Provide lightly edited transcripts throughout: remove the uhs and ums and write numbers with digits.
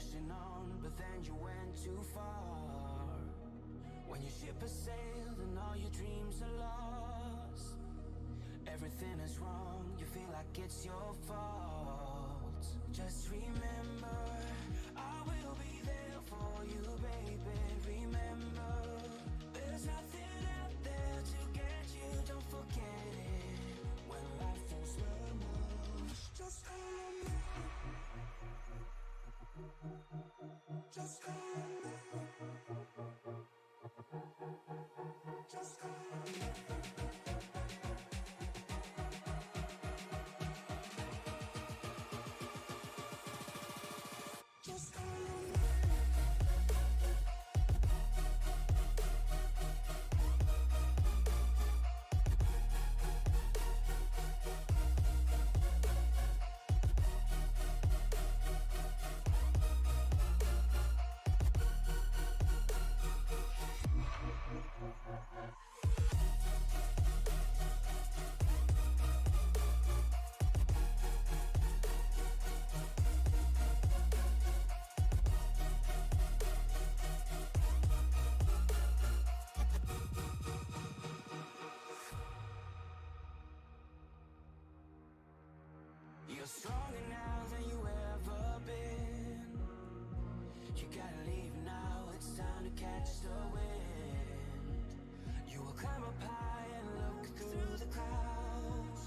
pushing on, but then you went too far. When your ship has sailed and all your dreams are lost, everything is wrong, you feel like it's your fault. Just remember, I will be there for you, baby. Remember, there's nothing out there to get you, don't forget it. When life throws lemons, just call on me. Just call on me. Just call on me. Just call on me. You're stronger now than you ever been. You gotta leave now, it's time to catch the wind. You will climb up high and look through the clouds,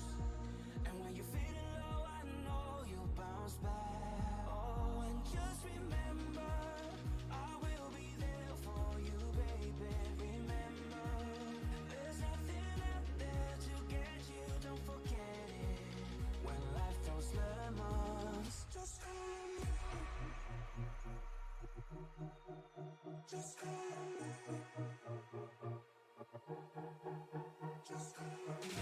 and when you're feeling low, I know you'll bounce back. Oh, and just remember, I will be there for you, baby. Remember, there's nothing out there to get you, don't forget it. When life throws lemons, just call on me. Just call on me. Just call on me. Just call on me.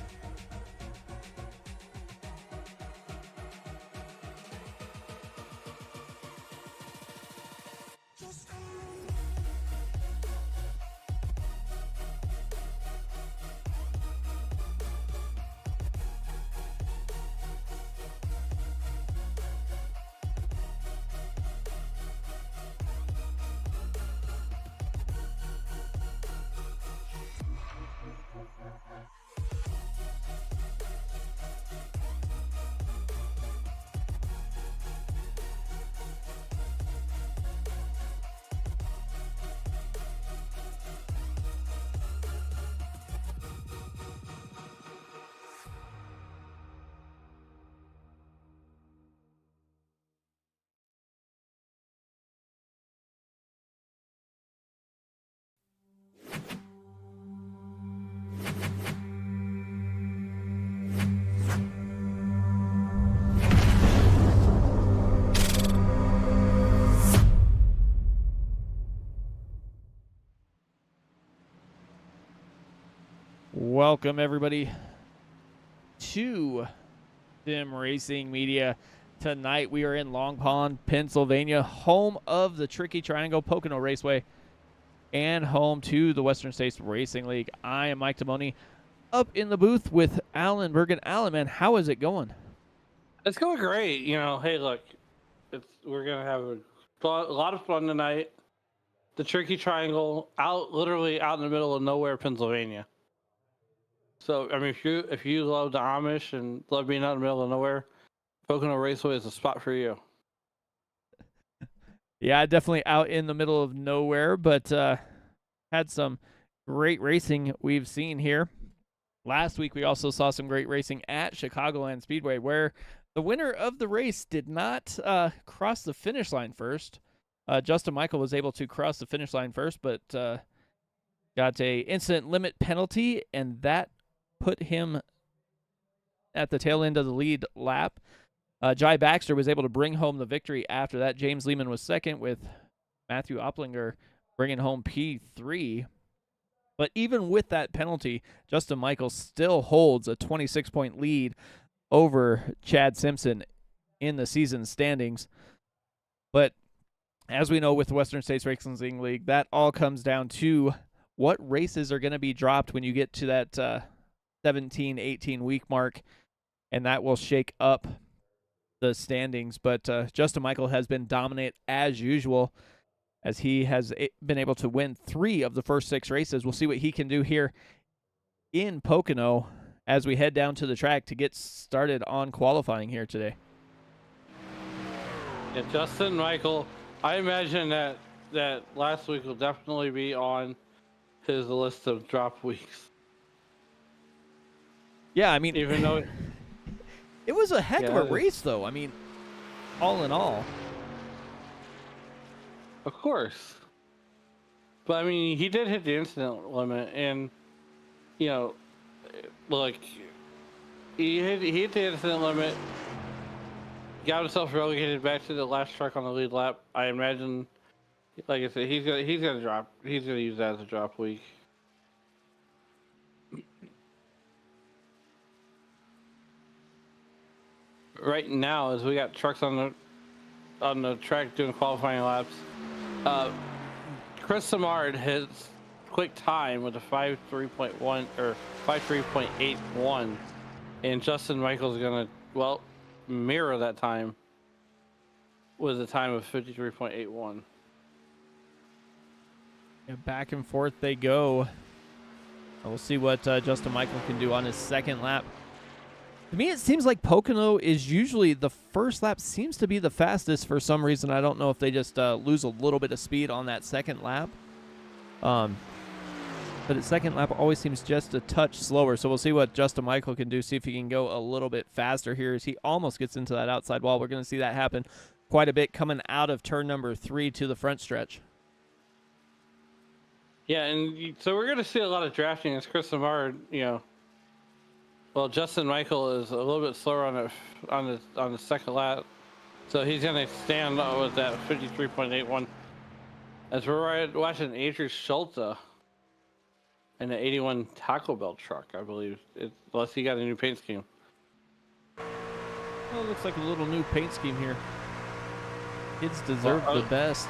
Welcome, everybody, to Sim Racing Media. Tonight, we are in Long Pond, Pennsylvania, home of the Tricky Triangle Pocono Raceway and home to the Western States Racing League. I am Mike Timoni, up in the booth with Alan Bergen. Alan, man, how is it going? It's going great. You know, hey, look, we're going to have a lot of fun tonight. The Tricky Triangle, literally out in the middle of nowhere, Pennsylvania. So, I mean, if you love the Amish and love being out in the middle of nowhere, Pocono Raceway is a spot for you. Yeah, definitely out in the middle of nowhere, but had some great racing we've seen here. Last week, we also saw some great racing at Chicagoland Speedway, where the winner of the race did not cross the finish line first. Justin Michael was able to cross the finish line first, but got a incident limit penalty, and that put him at the tail end of the lead lap. Jai Baxter was able to bring home the victory after that. James Lehman was second, with Matthew Opplinger bringing home P3. But even with that penalty, Justin Michael still holds a 26-point lead over Chad Simpson in the season standings. But as we know with the Western States Racing League, that all comes down to what races are going to be dropped when you get to that 17, 18-week mark, and that will shake up the standings. But Justin Michael has been dominant as usual, as he has been able to win 3 of the first 6 races. We'll see what he can do here in Pocono as we head down to the track to get started on qualifying here today. Yeah, Justin Michael, I imagine that last week will definitely be on his list of drop weeks. Yeah, I mean, Even though it was a heck of a race, though. I mean, all in all. Of course. But I mean, he did hit the incident limit, and you know, look, he hit the incident limit, got himself relegated back to the last truck on the lead lap. I imagine, like I said, he's gonna use that as a drop week. Right now, as we got trucks on the track doing qualifying laps, Chris Samard his quick time with a 5.3.1 or 5.3.81, and Justin Michael's gonna mirror that time with a time of 53.81. Yeah, back and forth they go. We'll see what Justin Michael can do on his second lap. To me, it seems like Pocono is usually the first lap seems to be the fastest for some reason. I don't know if they just lose a little bit of speed on that second lap. But the second lap always seems just a touch slower. So we'll see what Justin Michael can do, see if he can go a little bit faster here as he almost gets into that outside wall. We're going to see that happen quite a bit coming out of turn number 3 to the front stretch. Yeah, and so we're going to see a lot of drafting as Chris Samard, well, Justin Michael is a little bit slower on the second lap, so he's going to stand with that 53.81. As we're watching Adrian Schulte in the 81 Taco Bell truck, I believe, unless he got a new paint scheme. Well, it looks like a little new paint scheme here. Kids deserve the best.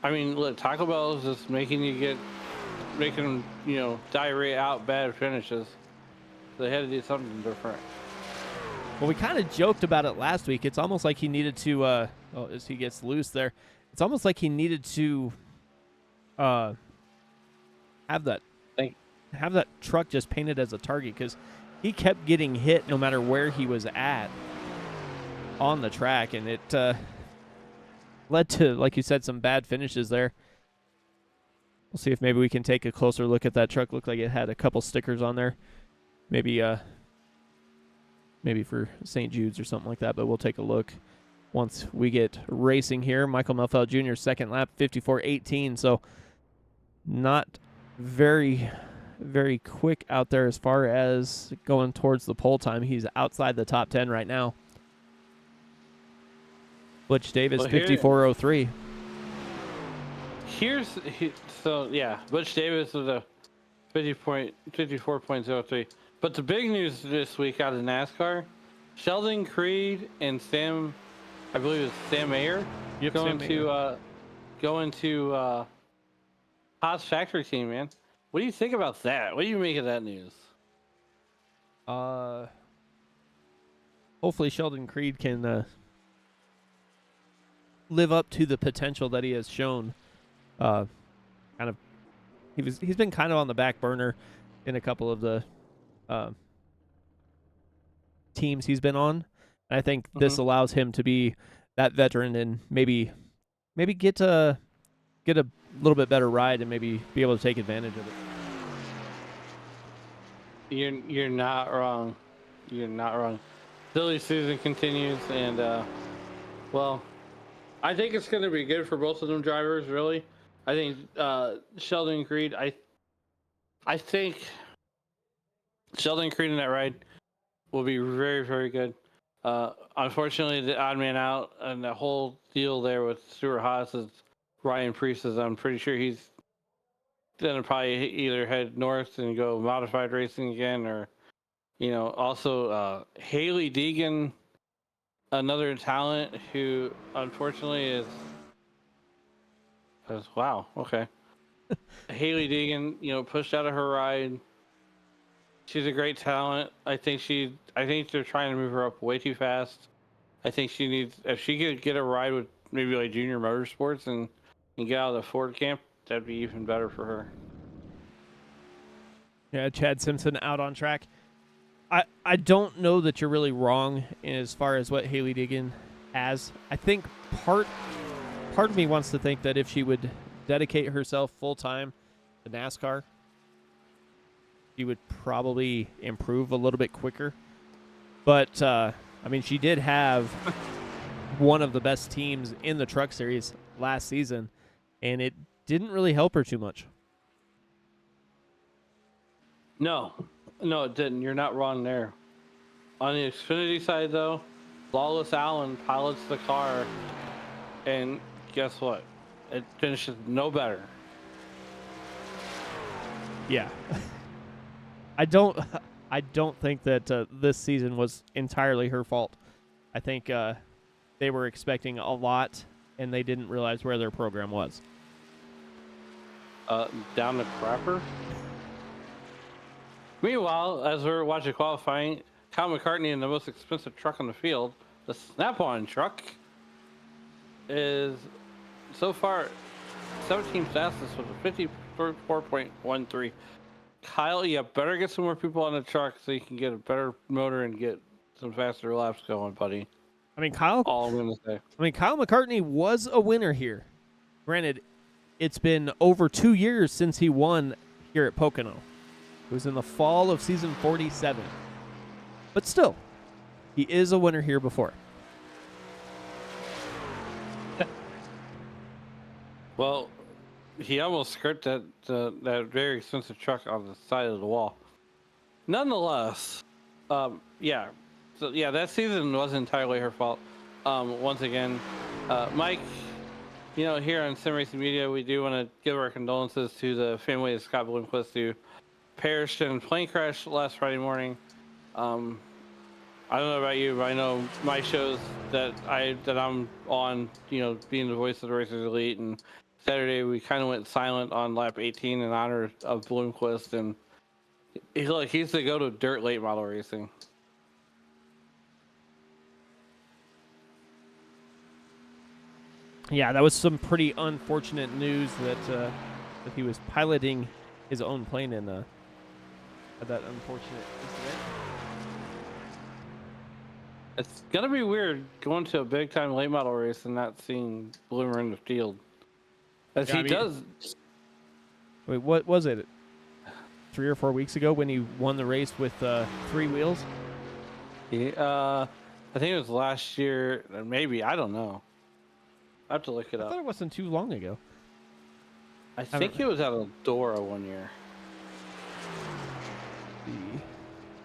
I mean, look, Taco Bell is just making diarrhea out bad finishes. They had to do something different. Well, we kind of joked about it last week. It's almost like he needed to, as he gets loose there, it's almost like he needed to have that truck just painted as a target, because he kept getting hit no matter where he was at on the track, and it led to, like you said, some bad finishes there. We'll see if maybe we can take a closer look at that truck. Looked like it had a couple stickers on there. Maybe for St. Jude's or something like that, but we'll take a look once we get racing here. Michael Melfeld Jr., second lap, 54.18, so not very, very quick out there as far as going towards the pole time. He's outside the top 10 right now. Butch Davis, 54.03. Butch Davis with a 54.03. But the big news this week out of NASCAR, Sheldon Creed and Sam Mayer, going to Haas factory team, man. What do you think about that? What do you make of that news? Hopefully Sheldon Creed can live up to the potential that he has shown. He's been kind of on the back burner in a couple of the teams he's been on. And I think this allows him to be that veteran and maybe get a little bit better ride and maybe be able to take advantage of it. You're not wrong. You're not wrong. Silly season continues, and I think it's going to be good for both of them drivers. Really, I think Sheldon Creed. I think Sheldon Creed in that ride will be very, very good. Unfortunately, the odd man out and the whole deal there with Stuart Haas is Ryan Preece. I'm pretty sure he's going to probably either head north and go modified racing again, or also Haley Deegan, another talent who unfortunately is wow. Okay. Haley Deegan, pushed out of her ride. She's a great talent. I think they're trying to move her up way too fast. I think she needs, if she could get a ride with maybe like Junior Motorsports and get out of the Ford camp, that'd be even better for her. Yeah, Chad Simpson out on track. I don't know that you're really wrong as far as what Haley Diggin has. I think part of me wants to think that if she would dedicate herself full time to NASCAR, she would probably improve a little bit quicker. But I mean, she did have one of the best teams in the Truck Series last season, and it didn't really help her too much. No, it didn't. You're not wrong there. On the Xfinity side, though, Lawless Allen pilots the car, and guess what? It finishes no better. Yeah. I don't think that this season was entirely her fault. I think they were expecting a lot, and they didn't realize where their program was. Down the crapper. Meanwhile, as we're watching qualifying, Kyle McCartney in the most expensive truck on the field, the Snap-on truck, is so far 17th fastest with a 54.13. Kyle, you better get some more people on the truck so you can get a better motor and get some faster laps going, buddy. I mean, Kyle McCartney was a winner here. Granted, it's been over 2 years since he won here at Pocono. It was in the fall of season 47. But still, he is a winner here before. Well, he almost skirted that very expensive truck on the side of the wall. Nonetheless, yeah. So, yeah, that season wasn't entirely her fault. Once again, Mike, here on Sim Racing Media, we do want to give our condolences to the family of Scott Bloomquist, who perished in a plane crash last Friday morning. I don't know about you, but I know my shows that I'm on, being the voice of the Racers Elite, and Saturday we kind of went silent on lap 18 in honor of Bloomquist, and he's the go to dirt late model racing. Yeah, that was some pretty unfortunate news that he was piloting his own plane in that unfortunate incident. It's gonna be weird going to a big time late model race and not seeing Bloomer in the field, as he does. Wait, what was it? 3 or 4 weeks ago when he won the race with 3 wheels? Yeah, I think it was last year. Maybe, I don't know. I have to look it up. I thought it wasn't too long ago. I think it was at Eldora one year.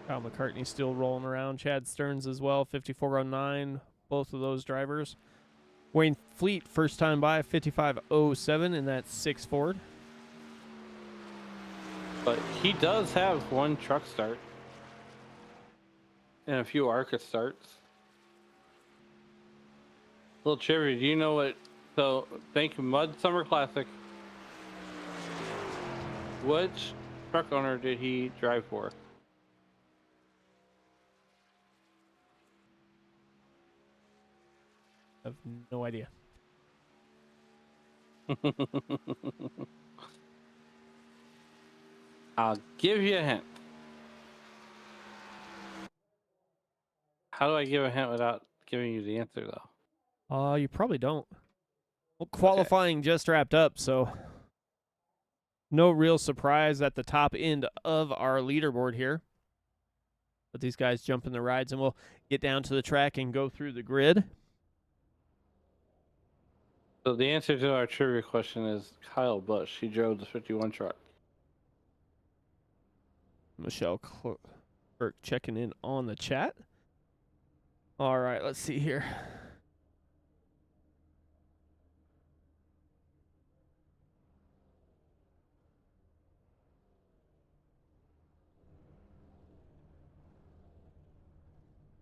Kyle McCartney still rolling around. Chad Stearns as well, 5409. Both of those drivers. Wayne Fleet, first time by, 5507 in that 6 Ford. But he does have one truck start and a few ARCA starts. Little trivia, do you know what? So, thank you, Mud Summer Classic. Which truck owner did he drive for? I have no idea. I'll give you a hint. How do I give a hint without giving you the answer, though? You probably don't. Well, qualifying just wrapped up, so no real surprise at the top end of our leaderboard here. But these guys jump in the rides, and we'll get down to the track and go through the grid. So the answer to our trivia question is Kyle Busch. He drove the 51 truck. Michelle Clark checking in on the chat. All right, let's see here.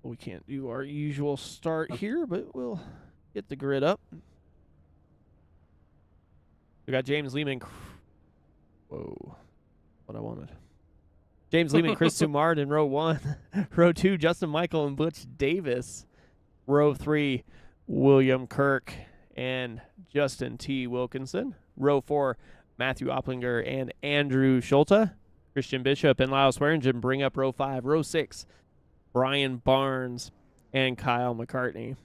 We can't do our usual start here, but we'll get the grid up. We got James Lehman. Whoa, what I wanted. James Lehman, Chris Sumard in row 1. Row 2, Justin Michael and Butch Davis. Row 3, William Kirk and Justin T. Wilkinson. Row 4, Matthew Opplinger and Andrew Schulte. Christian Bishop and Lyle Swearingen bring up row 5. Row 6, Brian Barnes and Kyle McCartney.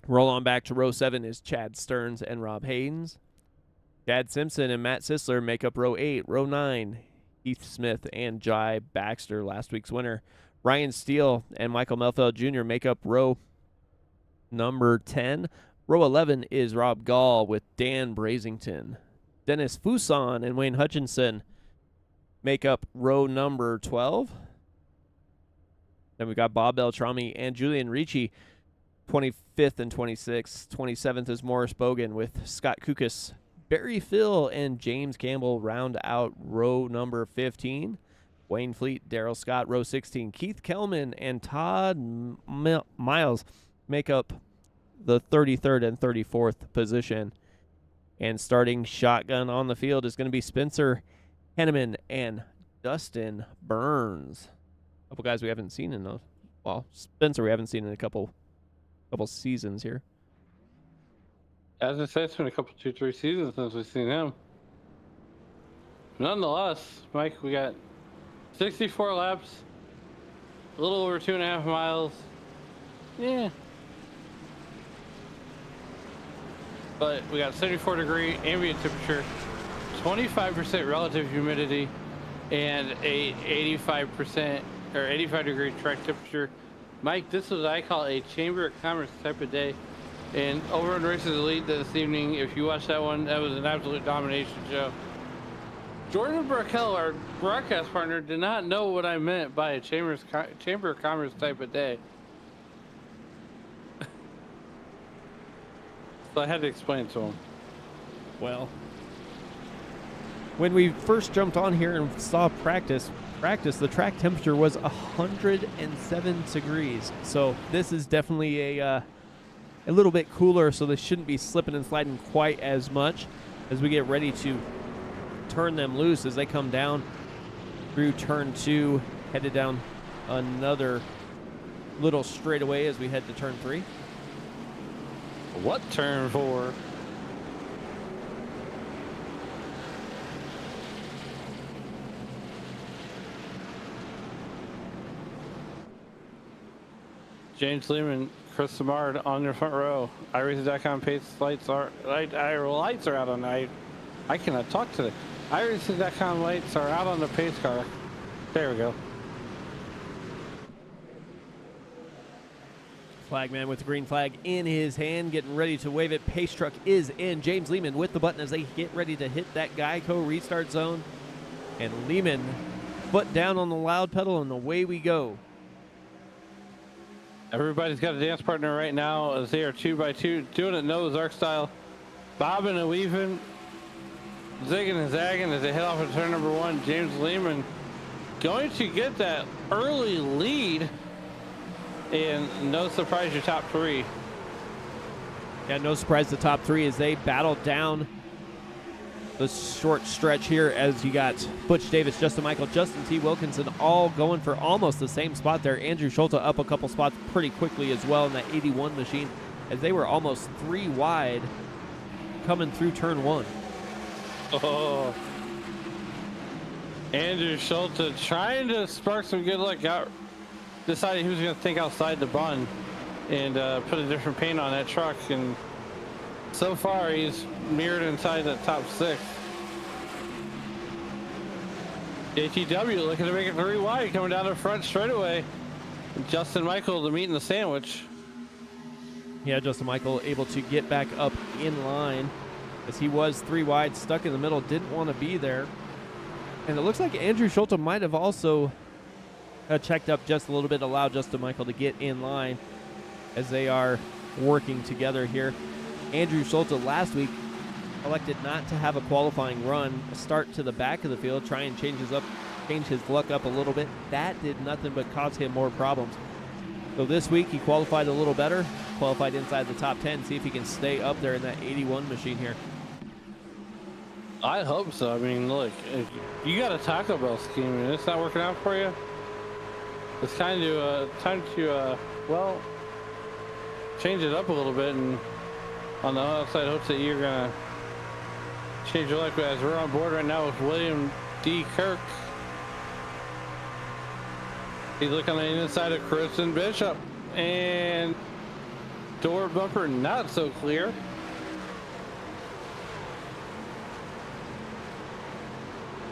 Roll on back to row 7 is Chad Stearns and Rob Haynes. Chad Simpson and Matt Sisler make up row 8. Row 9, Heath Smith and Jai Baxter, last week's winner. Ryan Steele and Michael Melfeld Jr. make up row number 10. Row 11 is Rob Gall with Dan Brazington. Dennis Fuson and Wayne Hutchinson make up row number 12. Then we got Bob Beltrami and Julian Ricci, 25th and 26th. 27th is Morris Bogan with Scott Kukas. Barry Phil and James Campbell round out row number 15. Wayne Fleet, Daryl Scott, row 16. Keith Kellman and Todd Miles make up the 33rd and 34th position. And starting shotgun on the field is going to be Spencer Henneman and Dustin Burns. A couple guys we haven't seen in Spencer we haven't seen in a couple seasons here. As I said, it's been a couple, 2-3 seasons since we've seen him. Nonetheless, Mike, we got 64 laps, a little over 2.5 miles. Yeah. But we got 74-degree ambient temperature, 25% relative humidity, and a 85% or 85-degree track temperature. Mike, this is what I call a Chamber of Commerce type of day. And over on Races Elite this evening, if you watched that one, that was an absolute domination show. Jordan Burkell, our broadcast partner, did not know what I meant by a Chamber of Commerce type of day. So I had to explain to him. Well, when we first jumped on here and saw practice, the track temperature was 107 degrees. So this is definitely a little bit cooler, so they shouldn't be slipping and sliding quite as much as we get ready to turn them loose as they come down through turn 2, headed down another little straightaway as we head to turn 3. What turn 4? James Lehman, Chris Samard on your front row. iRacing.com pace lights are out on the I cannot talk today. iRacing.com lights are out on the pace car. There we go. Flagman with the green flag in his hand, getting ready to wave it. Pace truck is in. James Lehman with the button as they get ready to hit that Geico restart zone. And Lehman, foot down on the loud pedal, and away we go. Everybody's got a dance partner right now as they are 2x2, doing it Noah's Ark style. Bobbing and weaving, zigging and zagging as they head off into turn number 1. James Lehman going to get that early lead. And no surprise, your top 3. Yeah, no surprise, the top 3 as they battle down the short stretch here as you got Butch Davis, Justin Michael, Justin T. Wilkinson all going for almost the same spot there. Andrew Schulte up a couple spots pretty quickly as well in that 81 machine as they were almost 3 wide coming through turn 1. Oh. Andrew Schulte trying to spark some good luck out. Decided he was going to think outside the bun and put a different paint on that truck, and so far he's mirrored inside the top 6. ATW looking to make it 3 wide, coming down the front straightaway. Justin Michael, the meat and the sandwich. Yeah, Justin Michael able to get back up in line as he was 3 wide, stuck in the middle, didn't want to be there. And it looks like Andrew Schulte might have also checked up just a little bit, allowed Justin Michael to get in line as they are working together here. Andrew Schulte last week elected not to have a qualifying run, start to the back of the field, try and change his luck up a little bit. That did nothing but cause him more problems. So this week he qualified a little better, qualified inside the top 10, see if he can stay up there in that 81 machine here. I hope so. I mean, look, if you got a Taco Bell scheme and it's not working out for you, it's time to well, change it up a little bit, and on the outside hopes that you're gonna change your life. As we're on board right now with William D. Kirk. He's looking on the inside of Kristen Bishop, and door bumper not so clear.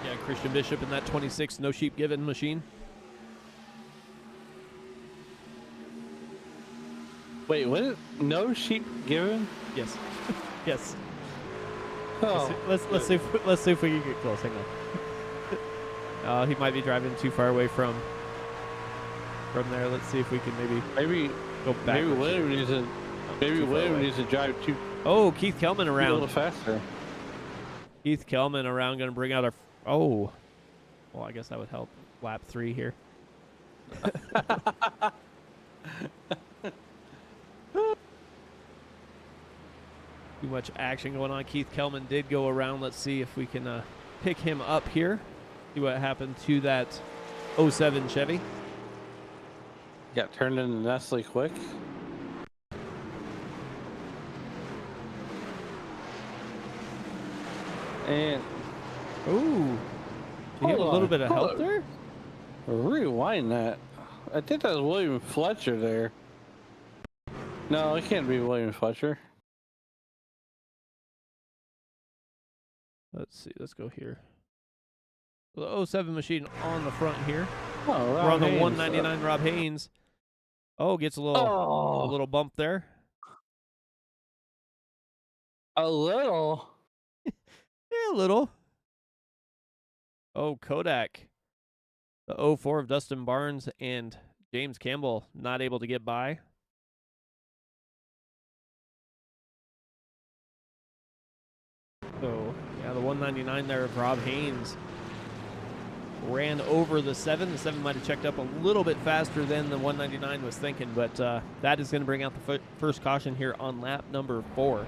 Yeah, Christian Bishop in that 26 no sheep given machine. Wait, what? No sheep given? Yes. Yes. Oh, Let's see if we can get close. Hang on. He might be driving too far away from there. Let's see if we can maybe go back. Maybe William needs to drive too. Oh, Keith Kelman A around. little faster. Keith Kelman around, going to bring out our. Oh, well, I guess that would help. Lap 3 here. Too much action going on. Keith Kelman did go around. Let's see if we can pick him up here. See what happened to that 07 Chevy. Got turned into Nestle quick. And Ooh. Did he have a little bit of help there? rewind that. I think that was William Fletcher there. No, it can't be William Fletcher. Let's see. Let's go here. The 07 machine on the front here. Oh, We're on the 199 Rob Haynes. Oh, gets a little bump there. A little. Yeah, a little. Oh, Kodak. The 04 of Dustin Barnes and James Campbell not able to get by. So, yeah, the 199 there of Rob Haynes ran over the 7. The 7 might have checked up a little bit faster than the 199 was thinking, but that is going to bring out the first caution here on lap number 4.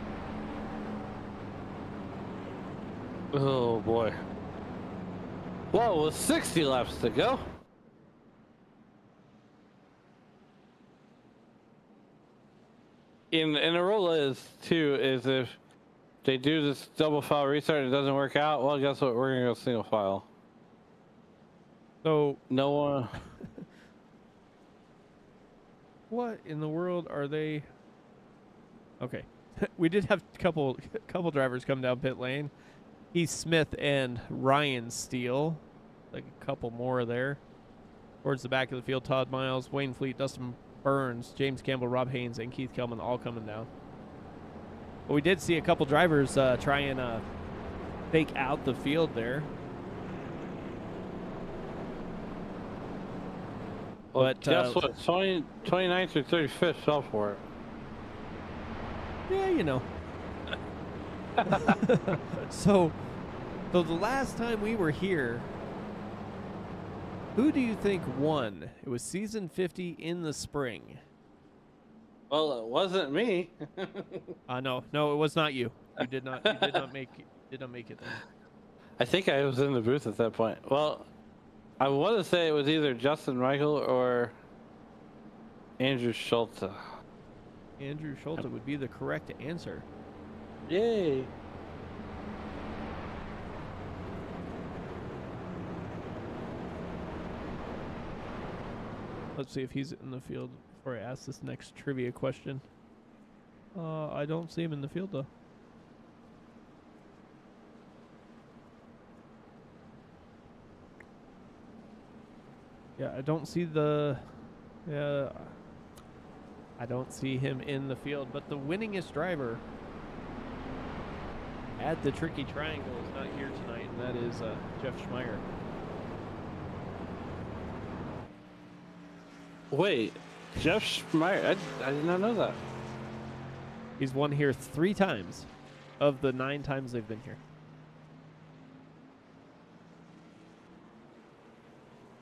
Oh, boy. Well, with 60 laps to go. And the rule is, too, is if they do this double file restart and it doesn't work out, well, guess what? We're going to go single file. So, No one. what in the world are they? Okay. We did have a couple drivers come down pit lane. Heath Smith and Ryan Steele. Like a couple more there. Towards the back of the field, Todd Miles, Wayne Fleet, Dustin Burns, James Campbell, Rob Haynes, and Keith Kelman all coming down. But we did see a couple drivers try and fake out the field there. Well, But guess what? 29th or 35th fell for it. yeah, you know. So the last time we were here, who do you think won? It was season 50 in the spring. Well, it wasn't me. No, it was not you. You did not make it then. I think I was in the booth at that point. Well, I want to say it was either Justin Michael or Andrew Schulte. Andrew Schulte would be the correct answer. Yay. Let's see if he's in the field before I ask this next trivia question. I don't see him in the field though. Yeah, I don't see I don't see him in the field, but the winningest driver at the Tricky Triangle is not here tonight, and that is Jeff Schmeier. Wait, Jeff Schmeier? I did not know that. He's won here 3 times of the 9 times they've been here.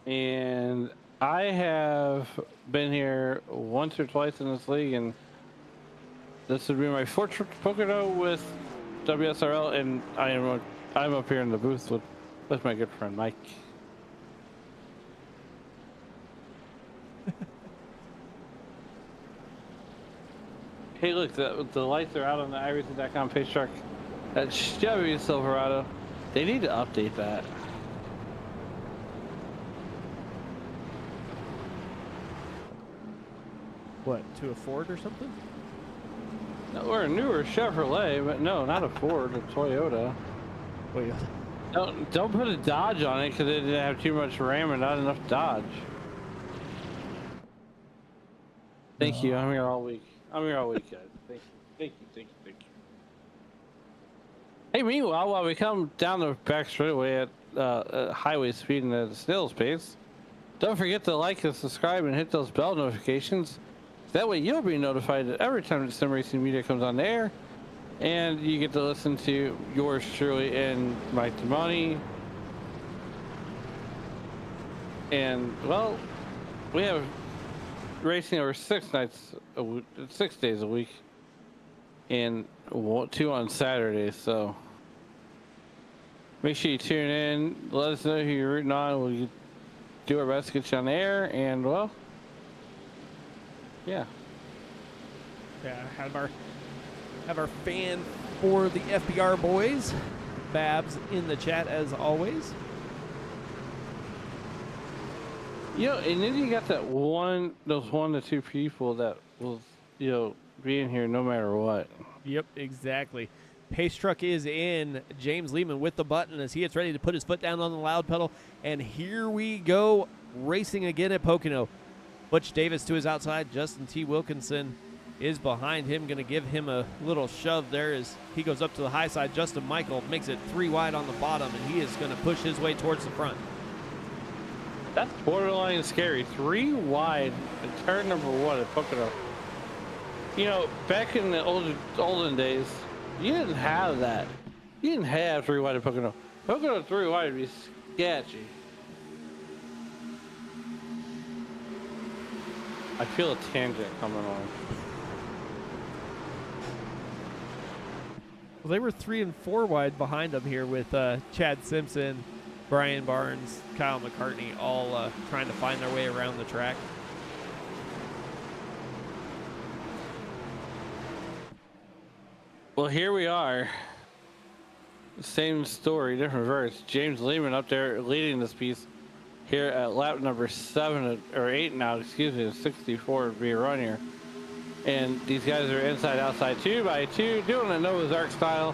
And I have been here once or twice in this league, and this would be my fourth trip to Pocono with WSRL, and I'm up here in the booth with my good friend Mike. Hey, look, the lights are out on the iRacing.com page truck. That Chevy Silverado. They need to update that. What, to a Ford or something? No, or a newer Chevrolet, but no, not a Ford, a Toyota. Wait, Don't put a Dodge on it because it didn't have too much Ram and not enough Dodge. Thank you. I'm here all week. I'm here all week, guys. Thank you. Hey, meanwhile, while we come down the back straightaway at highway speed and at a snail's pace, don't forget to like and subscribe and hit those bell notifications. That way you'll be notified every time the Sim Racing Media comes on the air, and you get to listen to yours truly and Mike Damani. And, well, we have racing over 6 days a week, and 2 on Saturdays, so make sure you tune in. Let us know who you're rooting on. We'll do our best to get you on the air, and well, yeah. Have our fan for the FBR boys, Babs, in the chat as always. You know, and then you got those 1 to 2 people that will, be in here no matter what. Yep, exactly. Pace truck is in. James Lehman with the button as he gets ready to put his foot down on the loud pedal. And here we go, racing again at Pocono. Butch Davis to his outside. Justin T. Wilkinson is behind him, going to give him a little shove there as he goes up to the high side. Justin Michael makes it 3 wide on the bottom, and he is going to push his way towards the front. That's borderline scary. 3 wide at turn number 1 at Pocono. You know, back in the olden days, you didn't have that. You didn't have 3 wide at Pocono. Pocono 3 wide would be sketchy. I feel a tangent coming on. Well, they were 3 and 4 wide behind him here with Chad Simpson, Brian Barnes, Kyle McCartney, all trying to find their way around the track. Well, here we are. Same story, different verse. James Lehman up there leading this piece here at lap number 7 or 8 now, excuse me, 64 to be run here. And these guys are inside outside 2 by 2 doing a Noah's Ark style.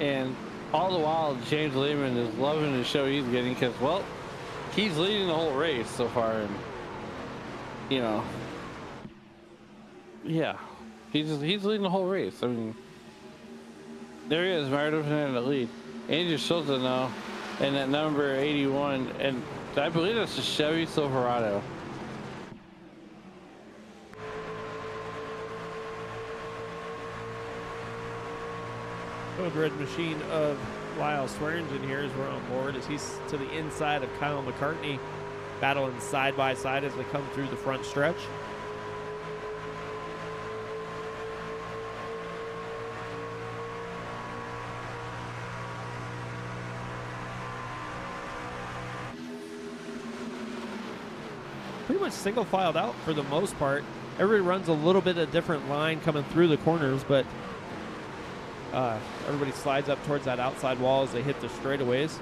And all the while, James Lehman is loving the show he's getting because, well, he's leading the whole race so far. And, yeah, he's leading the whole race. I mean, there he is, Meredith in the lead. Andrew Schultz now, and at number 81, and I believe that's a Chevy Silverado. The red machine of Lyle Swearingen here as we're on board as he's to the inside of Kyle McCartney, battling side by side as they come through the front stretch. Pretty much single filed out for the most part. Everybody runs a little bit of different line coming through the corners, but everybody slides up towards that outside wall as they hit the straightaways.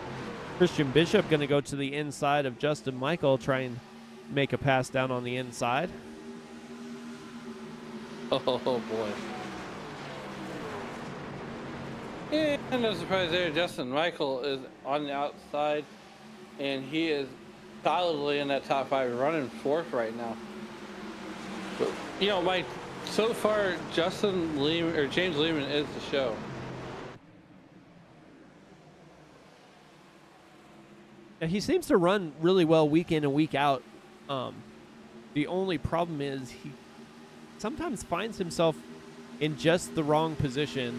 Christian Bishop going to go to the inside of Justin Michael, try and make a pass down on the inside. Oh boy. And no surprise there, Justin Michael is on the outside, and he is solidly in that top 5, running 4th right now. But, Mike, so far James Lehman is the show. And he seems to run really well week in and week out. The only problem is he sometimes finds himself in just the wrong position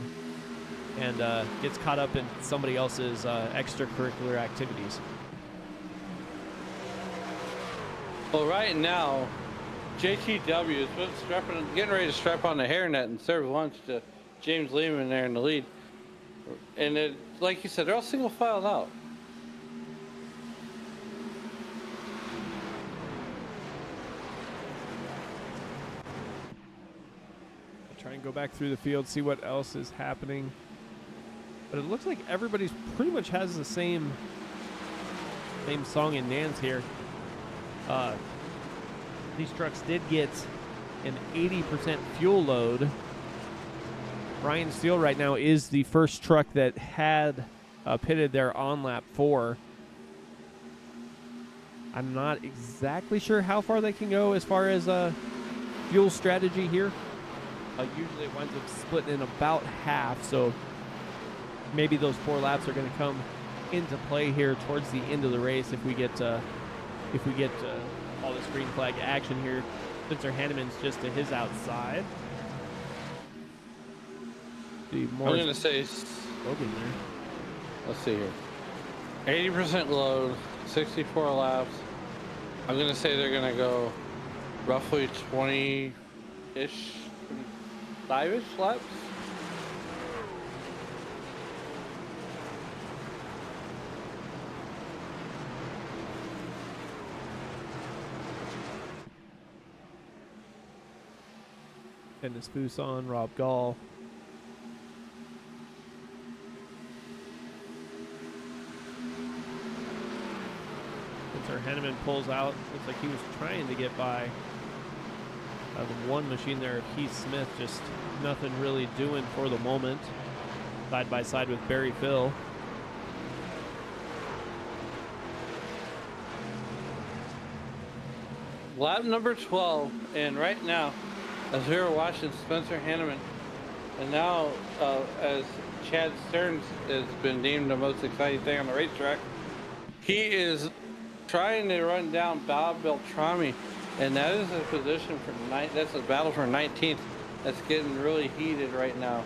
and gets caught up in somebody else's extracurricular activities. Well, right now, JTW is getting ready to strap on the hairnet and serve lunch to James Lehman there in the lead. And it, like you said, they're all single filed out. I'll try and go back through the field, see what else is happening. But it looks like everybody's pretty much has the same song and dance here. These trucks did get an 80% fuel load. Ryan Steele right now is the first truck that had pitted there on lap 4. I'm not exactly sure how far they can go as far as fuel strategy here. Usually it winds up splitting in about half, so maybe those 4 laps are going to come into play here towards the end of the race if we get all this green flag action here. Spencer Hanneman's just to his outside. I'm going to say Logan there. Let's see here. 80% load, 64 laps. I'm going to say they're going to go roughly 20-ish, 5-ish laps. Dennis Fuson, Rob Gall. Spencer Hanneman pulls out. Looks like he was trying to get by the one machine there, Keith Smith. Just nothing really doing for the moment. Side by side with Barry Phil. Lap number 12, and right now, as we were watching Spencer Hanneman, and now as Chad Stearns has been deemed the most exciting thing on the racetrack, he is trying to run down Bob Beltrami, and that is a position for that's a battle for 19th. That's getting really heated right now.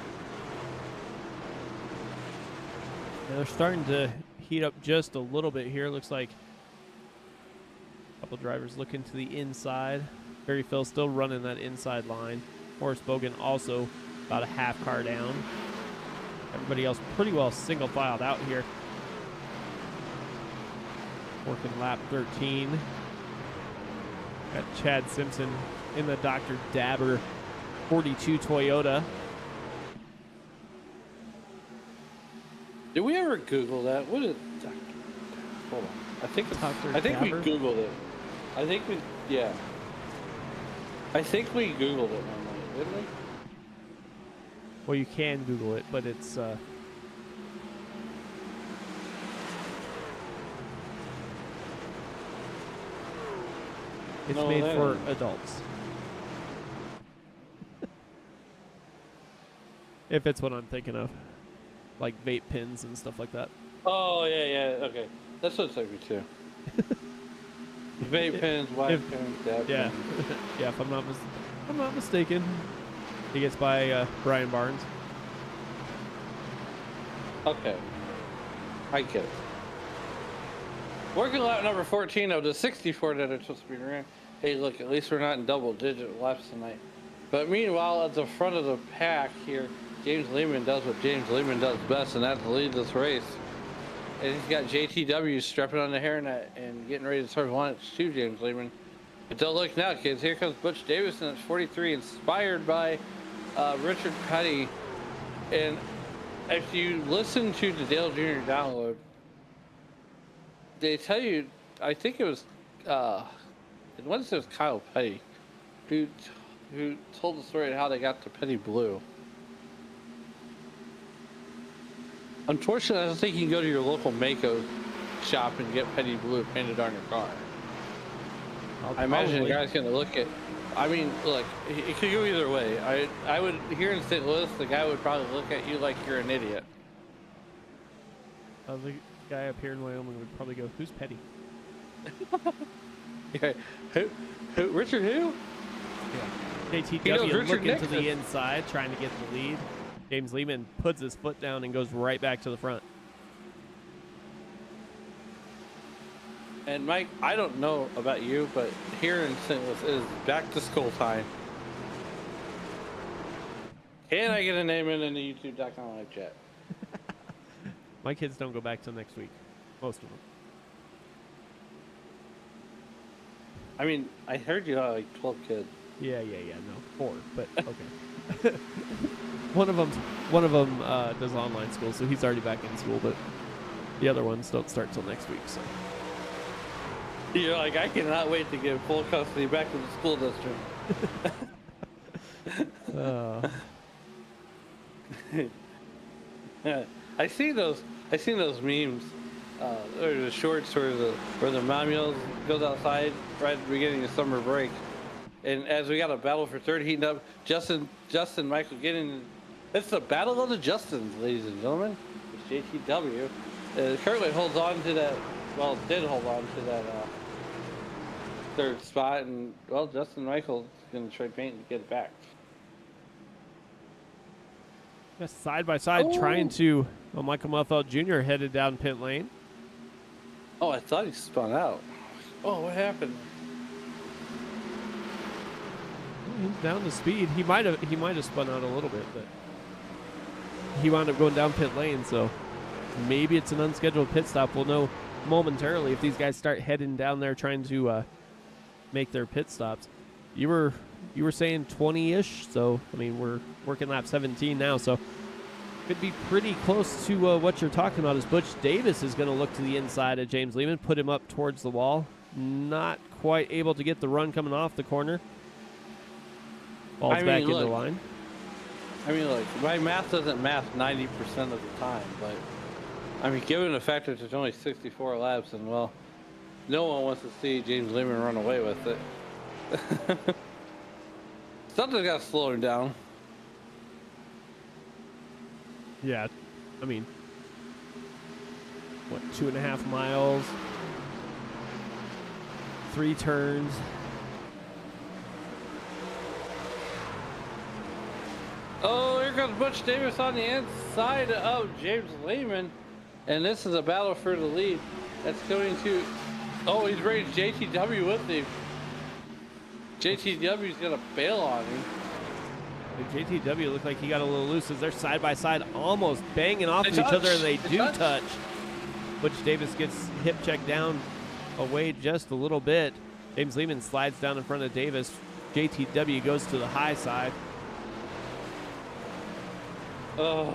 Yeah, they're starting to heat up just a little bit here. Looks like a couple drivers looking to the inside. Barry Phil still running that inside line. Morris Bogan also about a half car down. Everybody else pretty well single filed out here. Working lap 13. Got Chad Simpson in the Dr. Dabber 42 Toyota. Did we ever Google that? What is Dr. Hold on. I think we Googled it. I think we Googled it one night, didn't we? Well, you can Google it, but it's made for adults. If it's what I'm thinking of. Like vape pens and stuff like that. Oh, yeah, okay. That's what it's like me too. Vape pens, wax pens, dab pens. Yeah, if I'm not mistaken. He gets by Brian Barnes. Okay. I get it. Working lap number 14 of the 64 that are supposed to be ran. Hey, look, at least we're not in double-digit laps tonight. But meanwhile, at the front of the pack here, James Lehman does what James Lehman does best, and that's lead this race. And he's got JTW strapping on the hairnet and getting ready to serve lunch to James Lehman. But don't look now, kids. Here comes Butch Davison at 43, inspired by Richard Petty. And if you listen to the Dale Jr. download, they tell you, I think it was, once it was Kyle Petty, who told the story of how they got to Petty Blue. Unfortunately, I don't think you can go to your local Mako shop and get Petty Blue painted on your car. I imagine the guy's going to look at, I mean, look, it could go either way. I would, here in St. Louis, the guy would probably look at you like you're an idiot. The guy up here in Wyoming would probably go, "Who's Petty?" Yeah. Who? Richard who? Yeah. JTW looking to the inside, trying to get the lead. James Lehman puts his foot down and goes right back to the front. And Mike, I don't know about you, but here in St. Louis, it is back to school time. Can I get a name in the YouTube.com live chat? My kids don't go back till next week. Most of them. I mean, I heard you had like 12 kids. Yeah. No, 4, but okay. One of them does online school, so he's already back in school, but the other ones don't start till next week. So You're like, I cannot wait to give full custody back to the school district. I seen those memes, or the shorts where the mom goes outside right at the beginning of summer break, and as we got a battle for third heating up, Justin, Michael getting. It's the battle of the Justins, ladies and gentlemen. It's JTW. Currently holds on to that. Well, did hold on to that third spot, and well, Justin Michael's gonna trade paint and get it back. just side by side trying to. Well, Michael Muthall Jr. headed down pit lane. Oh, I thought he spun out. Oh, what happened? He's down to speed. He might have spun out a little bit, but he wound up going down pit lane. So maybe it's an unscheduled pit stop. We'll know momentarily if these guys start heading down there trying to make their pit stops. You were saying 20-ish, so I mean we're working lap 17 now, so could be pretty close to what you're talking about. As Butch Davis is going to look to the inside of James Lehman, put him up towards the wall. Not quite able to get the run coming off the corner. Falls back into line. I mean, look, my math doesn't math 90% of the time, but I mean, given the fact that there's only 64 laps, and well, no one wants to see James Lehman run away with it. Something's got to slow him down. Yeah, I mean, what, 2.5 miles, 3 turns. Oh, here comes Butch Davis on the inside of James Lehman, and this is a battle for the lead. That's going to. Oh, he's bringing JTW with him. JTW's gonna bail on him. The JTW looked like he got a little loose as they're side by side, almost banging off of each other, and they do touch. Butch Davis gets hip checked down away just a little bit. James Lehman slides down in front of Davis. JTW goes to the high side. Oh,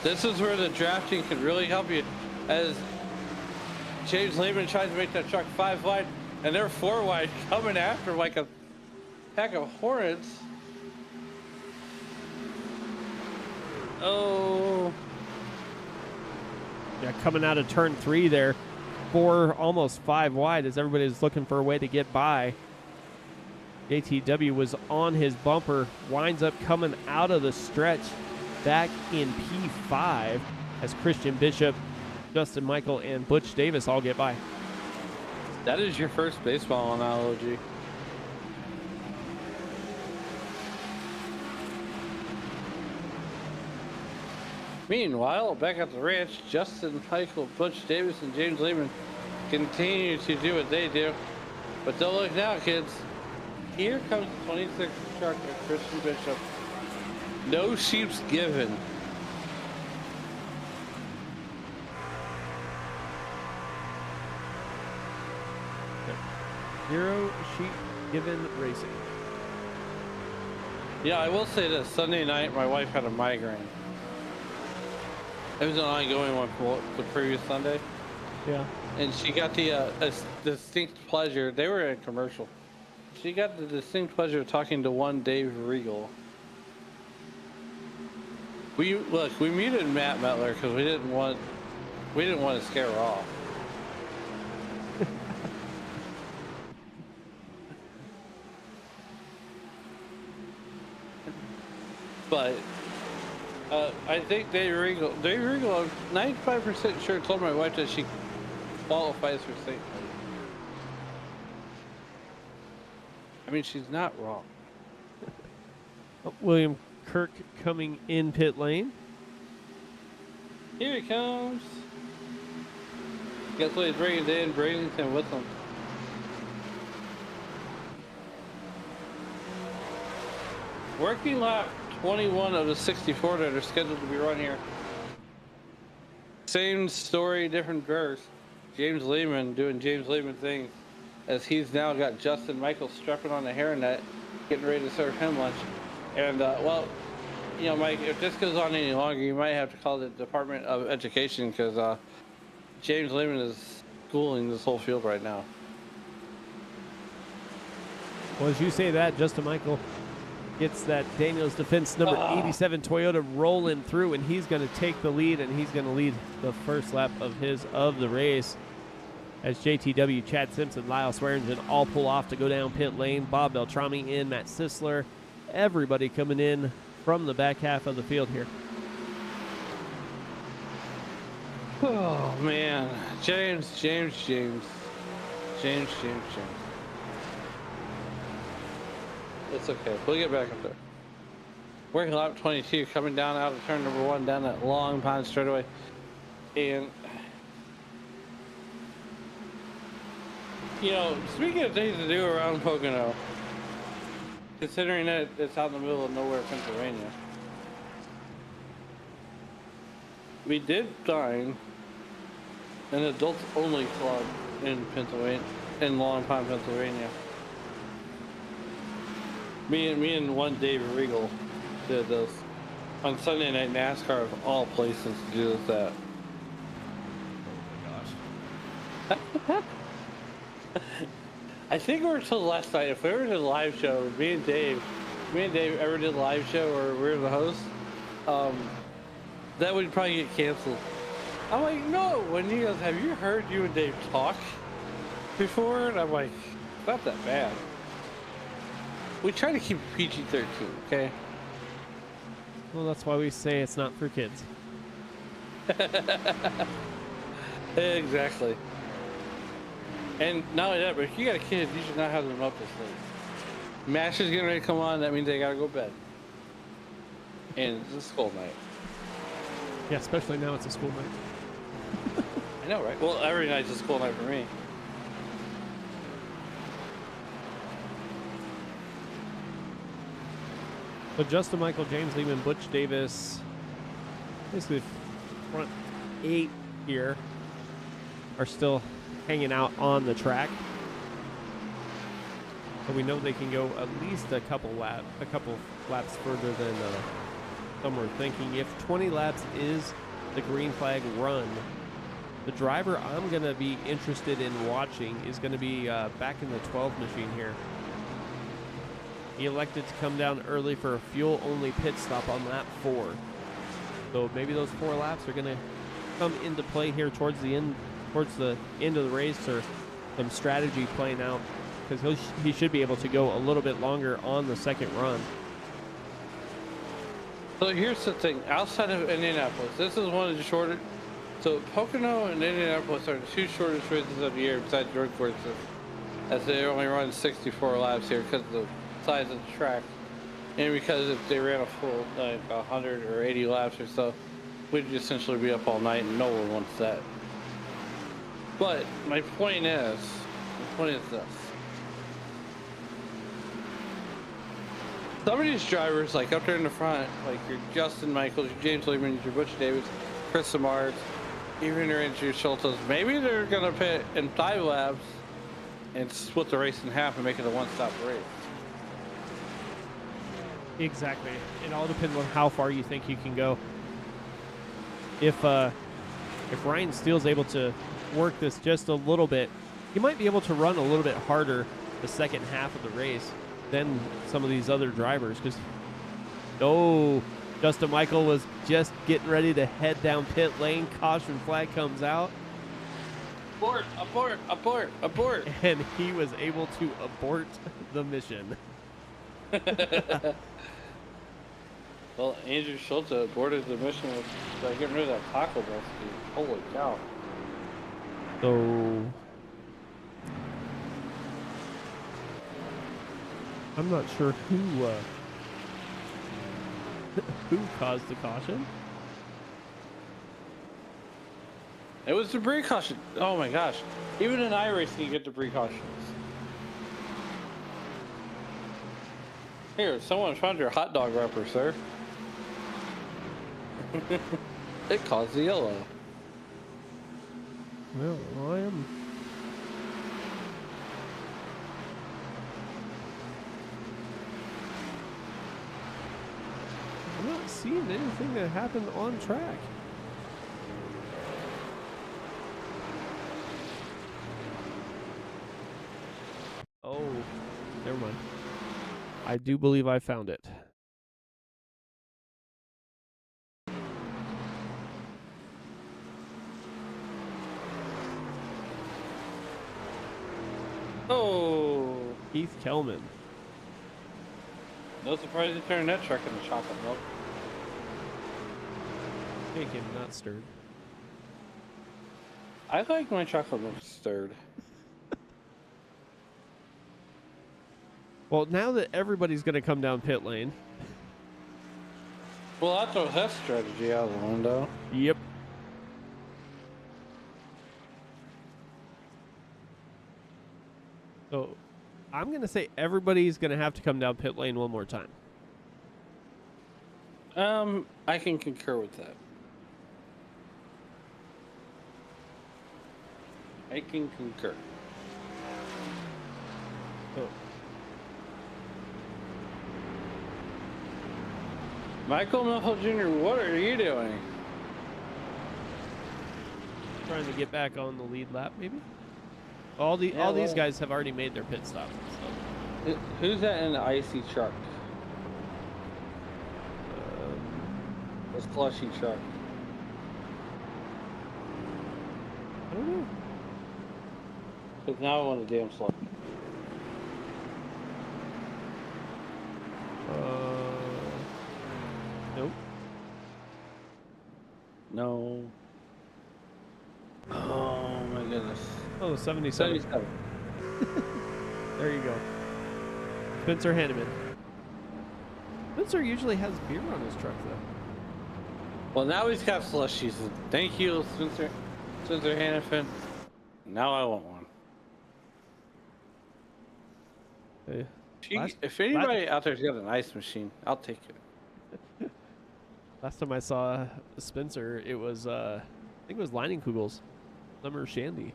this is where the drafting can really help you, as James Lehman tries to make that truck 5 wide, and they're 4 wide, coming after like a pack of hornets. Oh. Yeah, coming out of turn 3 there, 4, almost 5 wide as everybody's looking for a way to get by. JTW was on his bumper, winds up coming out of the stretch back in P5 as Christian Bishop, Justin Michael, and Butch Davis all get by. That is your first baseball analogy. Meanwhile, back at the ranch, Justin Michael, Butch Davis, and James Lehman continue to do what they do. But don't look now, kids. Here comes the 26 truck of Christian Bishop. No sheep's given. Zero sheep given racing. Yeah, I will say this. Sunday night, my wife had a migraine. It was an ongoing one for the previous Sunday. Yeah. And she got the distinct pleasure. They were in a commercial. She got the distinct pleasure of talking to one Dave Regal. We muted Matt Metler because we didn't want to scare her off. But I think Dave Regal, I'm 95% sure told my wife that she qualifies for St. I mean, she's not wrong. William Kirk coming in pit lane. Here he comes. Guess what? He's bringing Dan Bradington with him. Working lap 21 of the 64 that are scheduled to be run here. same story, different verse. James Lehman doing James Lehman things, as he's now got Justin Michael strapping on the hairnet, getting ready to serve him lunch. And well, you know, Mike, if this goes on any longer, you might have to call the Department of Education, because James Lehman is schooling this whole field right now. Well, as you say that, Justin Michael gets that Daniels Defense number 87 Toyota rolling through, and he's going to take the lead, and he's going to lead the first lap of the race. As JTW, Chad Simpson, Lyle Swearingen all pull off to go down pit lane. Bob Beltrami in, Matt Sisler, everybody coming in from the back half of the field here. Oh man, James. It's okay. We'll get back up there. Working lap 22, coming down out of turn number 1 down that long pond straightaway. And, you know, speaking of things to do around Pocono, considering that it's out in the middle of nowhere, Pennsylvania, we did find an adults-only club in Pennsylvania, in Long Pond, Pennsylvania. Me and one Dave Regal did this on Sunday Night NASCAR, of all places to do this at. I think we were told last night, if we ever did a live show, me and Dave ever did a live show or we were the host, that would probably get canceled. I'm like, no. When he goes, have you heard you and Dave talk before? And I'm like, it's not that bad. We try to keep PG-13, okay? Well, that's why we say it's not for kids. Exactly. And not only that, but if you got a kid, you should not have them up this late. Master's getting ready to come on, that means they gotta go to bed. And it's a school night. Yeah, especially now it's a school night. I know, right? Well, every night's a school night for me. So Justin Michael, James Lehman, Butch Davis, basically front 8 here are still hanging out on the track. So we know they can go at least a couple laps further than some were thinking. If 20 laps is the green flag run, the driver I'm going to be interested in watching is going to be back in the 12 machine here. He elected to come down early for a fuel-only pit stop on lap 4. So maybe those 4 laps are going to come into play here towards the end of the race, or some strategy playing out, because he should be able to go a little bit longer on the second run. So here's the thing. Outside of Indianapolis, this is one of the shorter. So Pocono and Indianapolis are the 2 shortest races of the year besides road courses, as they only run 64 laps here because of the size of the track, and because if they ran a full 100 or 80 laps or so, we'd essentially be up all night, and no one wants that. But my point is this: some of these drivers, like up there in the front, like your Justin Michaels, your James Lehman, your Butch Davis, Chris Samard, even your Andrew Schultes, maybe they're gonna pit in 5 laps and split the race in half and make it a one-stop race. Exactly. It all depends on how far you think you can go. If Ryan Steele's able to work this just a little bit, he might be able to run a little bit harder the second half of the race than some of these other drivers. Because, Justin Michael was just getting ready to head down pit lane. Caution flag comes out. Abort. And he was able to abort the mission. Well, Andrew Schultz aborted the mission with getting rid of that Taco Bell speed. Holy cow. So I'm not sure who caused the caution. It was debris caution. Oh my gosh. Even in iRacing you get debris cautions. Here, someone found your hot dog wrapper, sir. It caused the yellow. Well, I am. I'm not seeing anything that happened on track. Oh, never mind. I do believe I found it. Oh, Keith Kelman. no surprise he turned that truck into chocolate milk. Make him not stirred. I like my chocolate milk stirred. Well, now that everybody's going to come down pit lane. Well, that throws that strategy out of the window. Yep. So, I'm going to say everybody's going to have to come down pit lane one more time. I can concur with that. I can concur. So, Michael Melville Jr., what are you doing? trying to get back on the lead lap, maybe? All these guys have already made their pit stop. So. Who's that in the icy truck? The slushy truck. I don't know. Because now I want a damn slushy. Nope. No. Oh my goodness. Oh, 77. 77. There you go. Spencer Hanneman. Spencer usually has beer on his truck, though. Well, now he's got slushies. Thank you, Spencer Hannafin. Now I want one. Hey, If anybody out there's got an ice machine, I'll take it. last time I saw Spencer, it was I think it was Leinenkugels, Summer Shandy.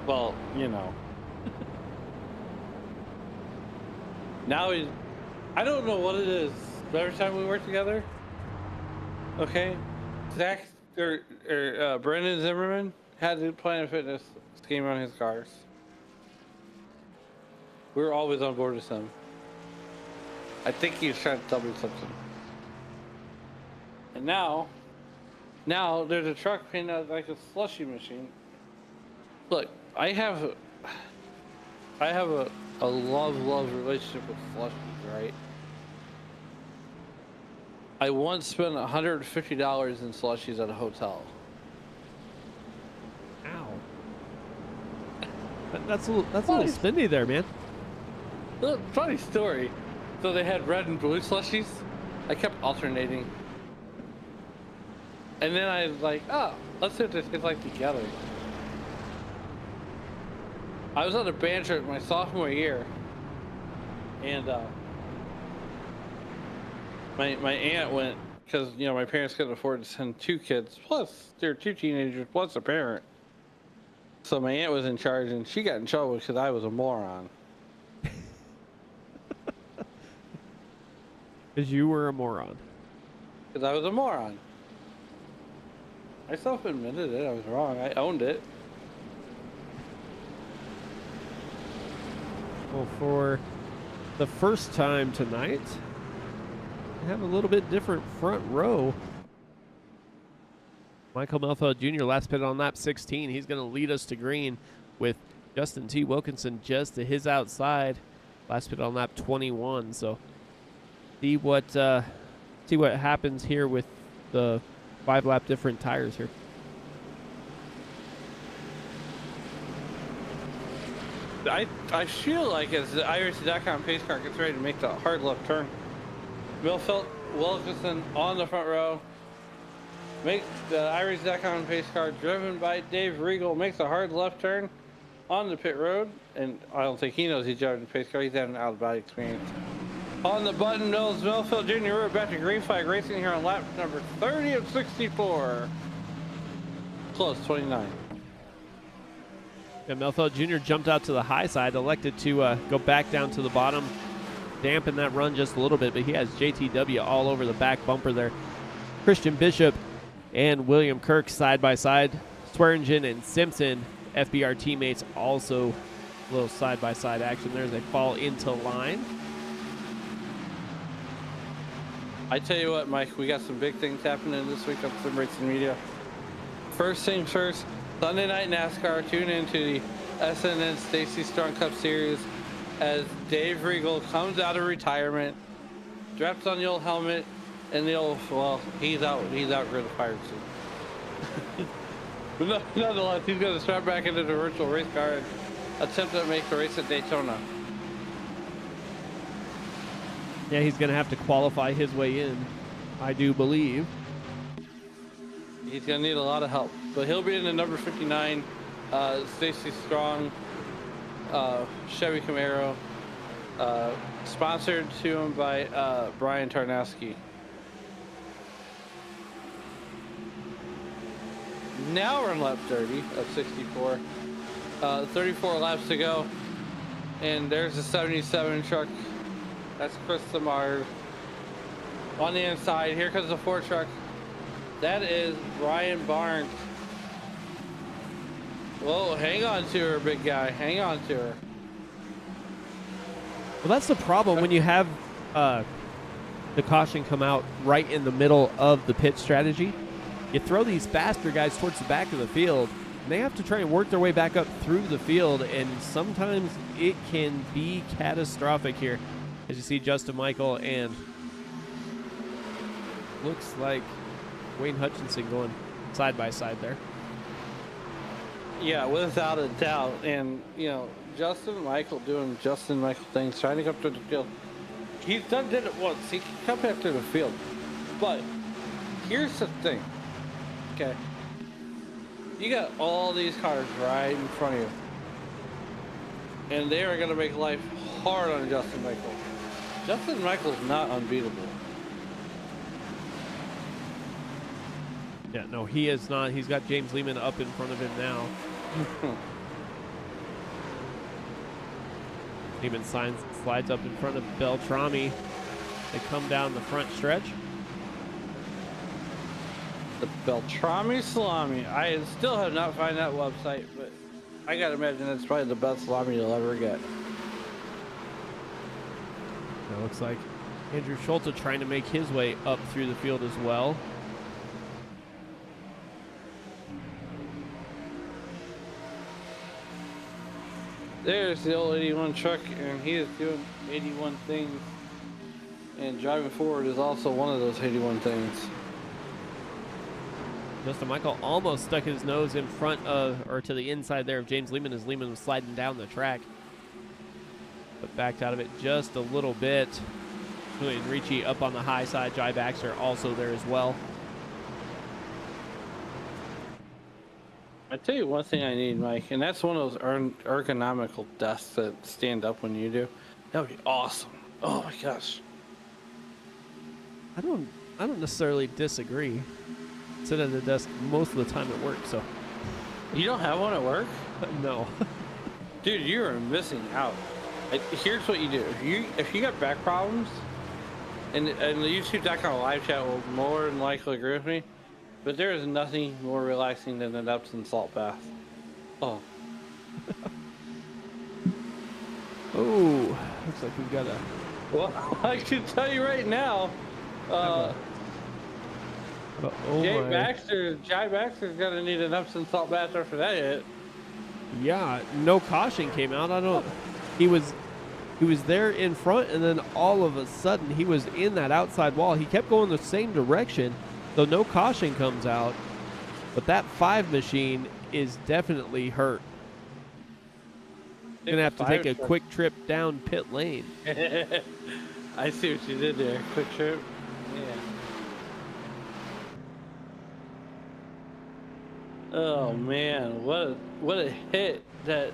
Well, you know. Now I don't know what it is, but every time we work together, okay, Zach or Brendan Zimmerman had the Planet Fitness scheme on his cars. We were always on board with him. I think he was trying to tell me something. And now there's a truck painted out like a slushy machine. Look, I have a love relationship with slushies, right? I once spent $150 in slushies at a hotel. Ow. That's a little spendy there, man. Look, funny story. So they had red and blue slushies. I kept alternating. And then I was like, oh, let's see what they taste like together. I was on a band trip my sophomore year, and my aunt went because my parents couldn't afford to send 2 kids, plus there were 2 teenagers plus a parent. So my aunt was in charge, and she got in trouble because I was a moron. Because you were a moron. Because I was a moron. I self-admitted it. I was wrong. I owned it. Well, for the first time tonight, we have a little bit different front row. Michael Melfeld Jr. last pit on lap 16. He's going to lead us to green with Justin T. Wilkinson just to his outside. Last pit on lap 21. So see what happens here with the 5-lap different tires here. I feel like as the iRacing.com pace car gets ready to make the hard left turn, Milfeld Wilkinson on the front row. Make the iRacing.com pace car driven by Dave Regal makes a hard left turn on the pit road, and I don't think he knows he's driving the pace car. He's had an out of body experience. On the button, Mills Millfield Jr. We're back to green flag racing here on lap number 30 of 64. Close, 29. And Melfeld Jr. jumped out to the high side, elected to go back down to the bottom, dampen that run just a little bit, but he has JTW all over the back bumper there. Christian Bishop and William Kirk side by side. Swearingen and Simpson, FBR teammates, also a little side by side action there as they fall into line. I tell you what, Mike, we got some big things happening this week on Sim Racing Media. First things first, Sunday night NASCAR. Tune into the SNN Stacy Strong Cup Series as Dave Regal comes out of retirement, straps on the old helmet, and the old, well, he's out for the pirate suit. But nonetheless, he's going to strap back into the virtual race car and attempt to make the race at Daytona. Yeah, he's going to have to qualify his way in, I do believe. He's going to need a lot of help. But he'll be in the number 59 Stacy Strong Chevy Camaro, sponsored to him by Brian Tarnowski. Now we're on lap 30 of 64. 34 laps to go. And there's the 77 truck. That's Chris Samard. On the inside, here comes the Ford truck. That is Brian Barnes. Whoa, hang on to her, big guy. Hang on to her. Well, that's the problem when you have the caution come out right in the middle of the pit strategy. You throw these faster guys towards the back of the field, and they have to try and work their way back up through the field, and sometimes it can be catastrophic here. As you see Justin Michael and looks like Wayne Hutchinson going side by side there. Yeah, without a doubt. And, you know, Justin Michael doing Justin Michael things, trying to come through the field. He's did it once. He can come back through the field. But here's the thing. Okay. You got all these cars right in front of you. And they are going to make life hard on Justin Michael. Justin Michael's not unbeatable. Yeah, no, he is not. He's got James Lehman up in front of him now. Lehman slides up in front of Beltrami. They come down the front stretch. The Beltrami salami. I still have not found that website, but I gotta imagine it's probably the best salami you'll ever get. It looks like Andrew Schulte trying to make his way up through the field as well. There's the old 81 truck, and he is doing 81 things. And driving forward is also one of those 81 things. Justin Michael almost stuck his nose in front of, or to the inside there of James Lehman as Lehman was sliding down the track. But backed out of it just a little bit. Julian Ricci up on the high side. Jai Baxter also there as well. I tell you one thing I need, Mike, and that's one of those ergonomical desks that stand up when you do. That would be awesome. Oh my gosh. I don't necessarily disagree. Sit at the desk most of the time at work, so. You don't have one at work? No. Dude, you are missing out. Here's what you do. If you got back problems, and the YouTube.com live chat will more than likely agree with me, but there is nothing more relaxing than an Epsom salt bath. Oh. Oh, looks like we've got a. Well, I can tell you right now, Jai Baxter's gonna need an Epsom salt bath after that hit. Yeah, no caution came out. I don't. He was there in front, and then all of a sudden he was in that outside wall. He kept going the same direction, though no caution comes out. But that 5 machine is definitely hurt. Gonna have to take a quick trip down pit lane. I see what you did there. Quick trip. Yeah. Oh man, what a hit that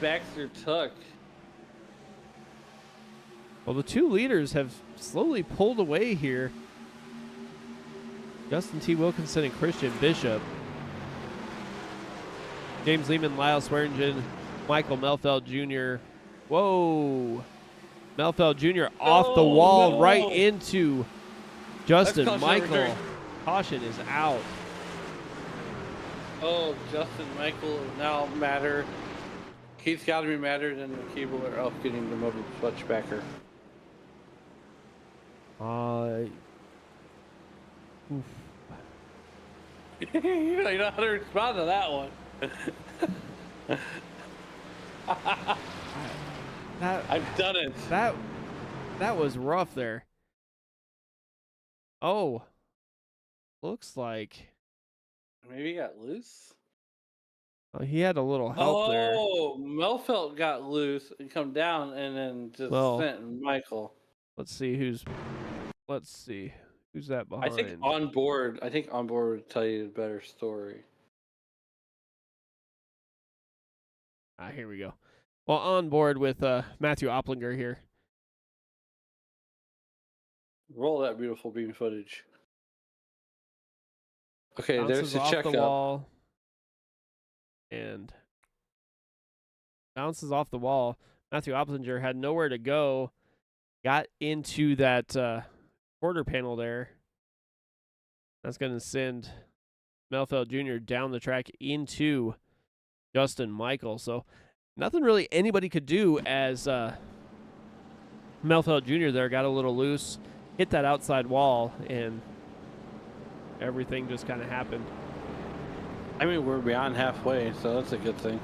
Baxter took. Well, the two leaders have slowly pulled away here. Justin T. Wilkinson and Christian Bishop. James Lehman, Lyle Swearingen, Michael Melfeld Jr. Whoa. Melfeld Jr. off the wall right into Justin Michael. Caution is out. Oh, Justin Michael is now madder. He's got to be madder than the Keebler Elf getting the motor switchbacker. Oof. You don't know how to respond to that one. I've done it. That was rough there. Oh. Looks like Maybe he got loose. he had a little help there. Oh, Melfeld got loose and come down and then just sent Michael. Let's see who's that behind. I think on board would tell you a better story. Here we go. Well, on board with Matthew Opplinger here. Roll that beautiful beam footage. Okay, Bounces there's the off checkup. the wall. And bounces off the wall. Matthew Opplinger had nowhere to go. Got into that quarter panel there. That's going to send Melfeld Jr. down the track into Justin Michael. So nothing really anybody could do as Melfeld Jr. there got a little loose, hit that outside wall, and everything just kind of happened. I mean, we're beyond halfway, so that's a good thing.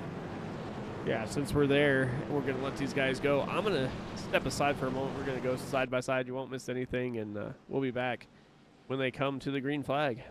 Yeah, since we're there, we're going to let these guys go. I'm going to step aside for a moment. We're going to go side by side. You won't miss anything, and we'll be back when they come to the green flag.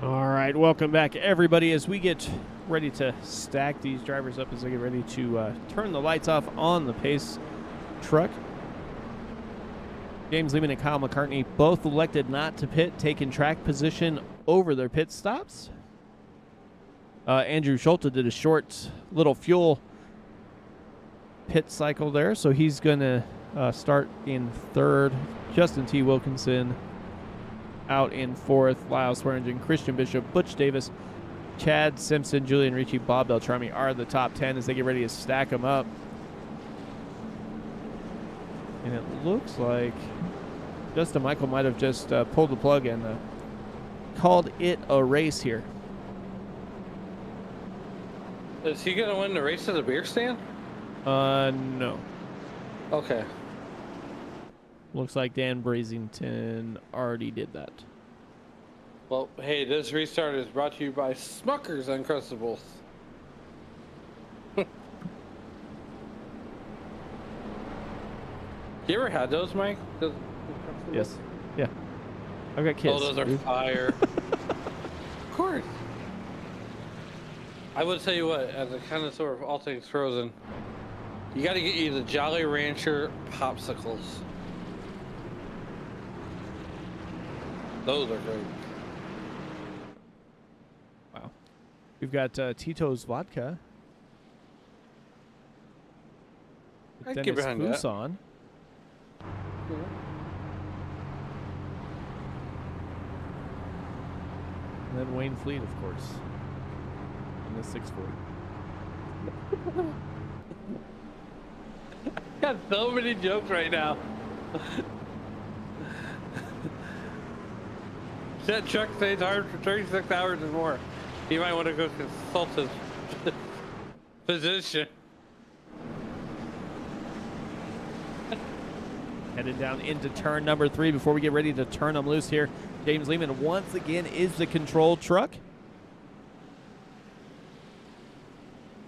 All right, welcome back, everybody, as we get ready to stack these drivers up as they get ready to turn the lights off on the pace truck. James Lehman and Kyle McCartney both elected not to pit, taking track position over their pit stops. Andrew Schulte did a short little fuel pit cycle there, so he's going to start in third. Justin T. Wilkinson out in fourth. Lyle Swearingen, Christian Bishop, Butch Davis, Chad Simpson, Julian Ricci, Bob Beltrami are the top 10 as they get ready to stack them up. And it looks like Justin Michael might have just pulled the plug and called it a race here. Is he going to win the race at the beer stand? No. Okay. Looks like Dan Brazington already did that. Well, hey, this restart is brought to you by Smucker's Uncrustables. You ever had those, Mike? Those Uncrustables? Yes. Yeah. I've got kids. Oh, those are dude. fire. Of course. I would tell you what, as a connoisseur of all things frozen, you got to get you the Jolly Rancher popsicles. Those are great. Wow. We've got Tito's Vodka. I'd Dennis get behind that. Fuson. And then Wayne Fleet, of course. In the 640. Got so many jokes right now. That truck stays hard for 36 hours or more. You might want to go consult his physician. Headed down into turn number 3 before we get ready to turn them loose here. James Lehman once again is the control truck.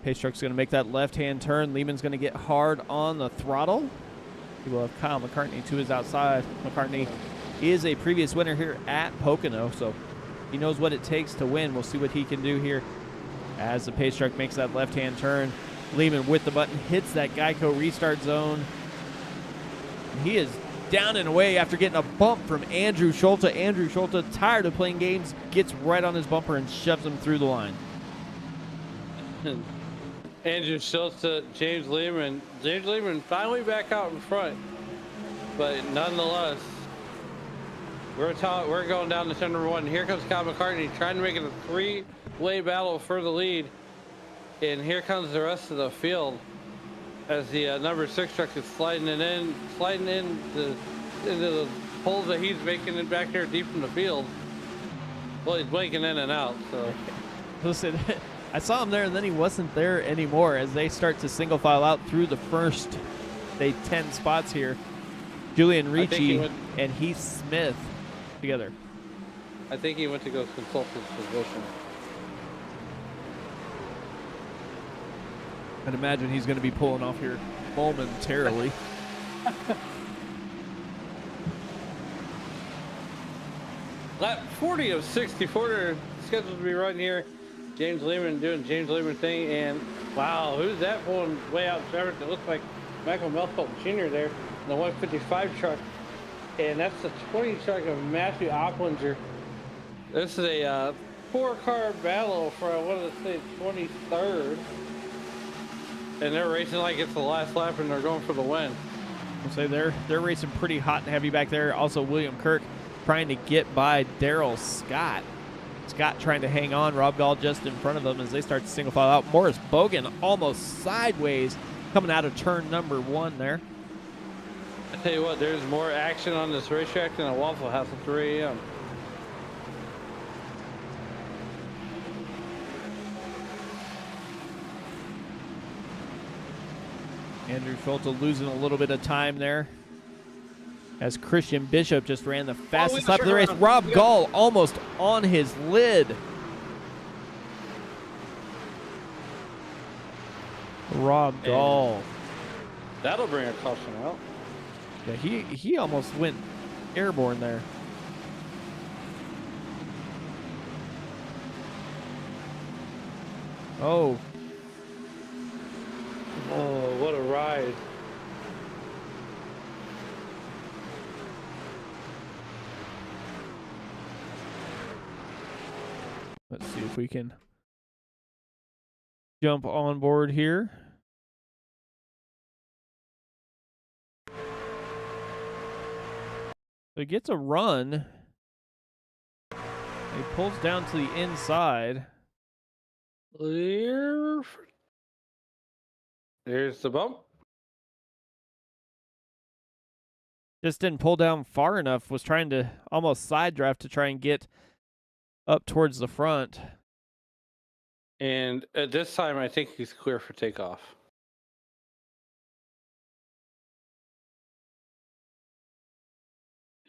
Pace truck's going to make that left-hand turn. Lehman's going to get hard on the throttle. He will have Kyle McCartney to his outside. McCartney is a previous winner here at Pocono, so he knows what it takes to win. We'll see what he can do here as the pace truck makes that left-hand turn. Lehman with the button hits that Geico restart zone. He is down and away after getting a bump from Andrew Schulte. Andrew Schulte, tired of playing games, gets right on his bumper and shoves him through the line. Andrew Schulte, James Lehman. James Lehman finally back out in front, but nonetheless, we're going down to turn number 1. Here comes Kyle McCartney trying to make it a 3-way battle for the lead, and here comes the rest of the field as the number 6 truck is sliding into the holes that he's making it back there deep in the field. Well, he's blinking in and out. So Listen, I saw him there, and then he wasn't there anymore as they start to single file out through the first, 10 spots here. Julian Ricci and Heath Smith together. I think he went to go consult his physician. I'd imagine he's going to be pulling off here momentarily. Lap 40 of 64 scheduled to be run here. James Lehman doing James Lehman thing, and wow, who's that pulling way out in Trevor? It looks like Michael Melfelt Jr. there in the 155 truck, and that's the 20 truck of Matthew Opplinger. This is a 4-car battle for, I want to say, 23rd, and they're racing like it's the last lap, and they're going for the win. I'll say they're racing pretty hot and heavy back there. Also, William Kirk trying to get by Daryl Scott. Scott trying to hang on. Rob Gall just in front of them as they start to single file out. Morris Bogan almost sideways coming out of turn number 1 there. I tell you what, there's more action on this racetrack than a Waffle House at 3 a.m. Andrew Schulte losing a little bit of time there as Christian Bishop just ran the fastest lap of the race. Rob Gall almost on his lid. Rob Gall. That'll bring a caution out. Yeah, he almost went airborne there. Oh, Oh, what a ride. let's see if we can jump on board here. So he gets a run. He pulls down to the inside. Clear. There's the bump. Just didn't pull down far enough. Was trying to almost side draft to try and get up towards the front. And at this time, I think he's clear for takeoff.